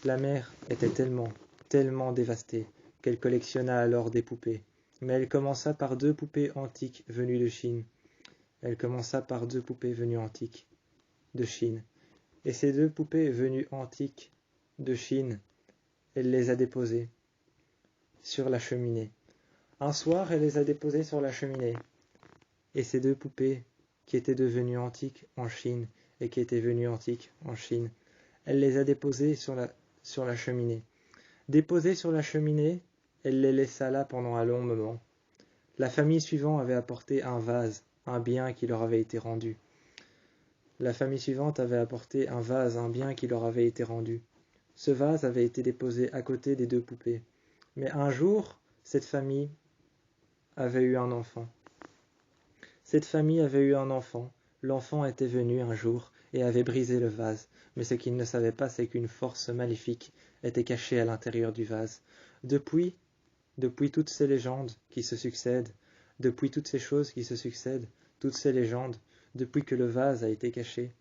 [SPEAKER 1] La mère était tellement dévastée qu'elle collectionna alors des poupées. Mais elle commença par 2 poupées antiques venues de Chine. Elle commença par 2 poupées venues antiques de Chine. Et ces 2 poupées venues antiques de Chine, elle les a déposées sur la cheminée. Un soir, elle les a déposées sur la cheminée. Et ces 2 poupées, qui étaient devenues antiques en Chine et qui étaient venues antiques en Chine, elle les a déposées sur la cheminée. Déposées sur la cheminée, elle les laissa là pendant un long moment. La famille suivante avait apporté un vase, un bien qui leur avait été rendu. La famille suivante avait apporté un vase, un bien qui leur avait été rendu. Ce vase avait été déposé à côté des 2 poupées. Mais un jour, cette famille avait eu un enfant. Cette famille avait eu un enfant. L'enfant était venu un jour et avait brisé le vase. Mais ce qu'il ne savait pas, c'est qu'une force maléfique était cachée à l'intérieur du vase. Depuis toutes ces légendes qui se succèdent, depuis toutes ces choses qui se succèdent, toutes ces légendes, depuis que le vase a été caché,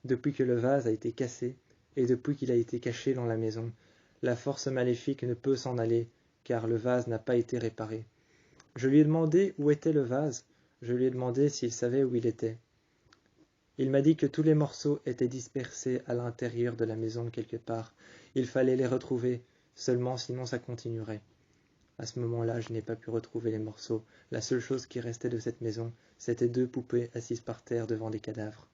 [SPEAKER 1] depuis que le vase a été cassé, et depuis qu'il a été caché dans la maison, la force maléfique ne peut s'en aller, car le vase n'a pas été réparé. Je lui ai demandé où était le vase, je lui ai demandé s'il savait où il était. Il m'a dit que tous les morceaux étaient dispersés à l'intérieur de la maison quelque part. Il fallait les retrouver, seulement sinon ça continuerait. À ce moment-là, je n'ai pas pu retrouver les morceaux. La seule chose qui restait de cette maison, c'était 2 poupées assises par terre devant des cadavres.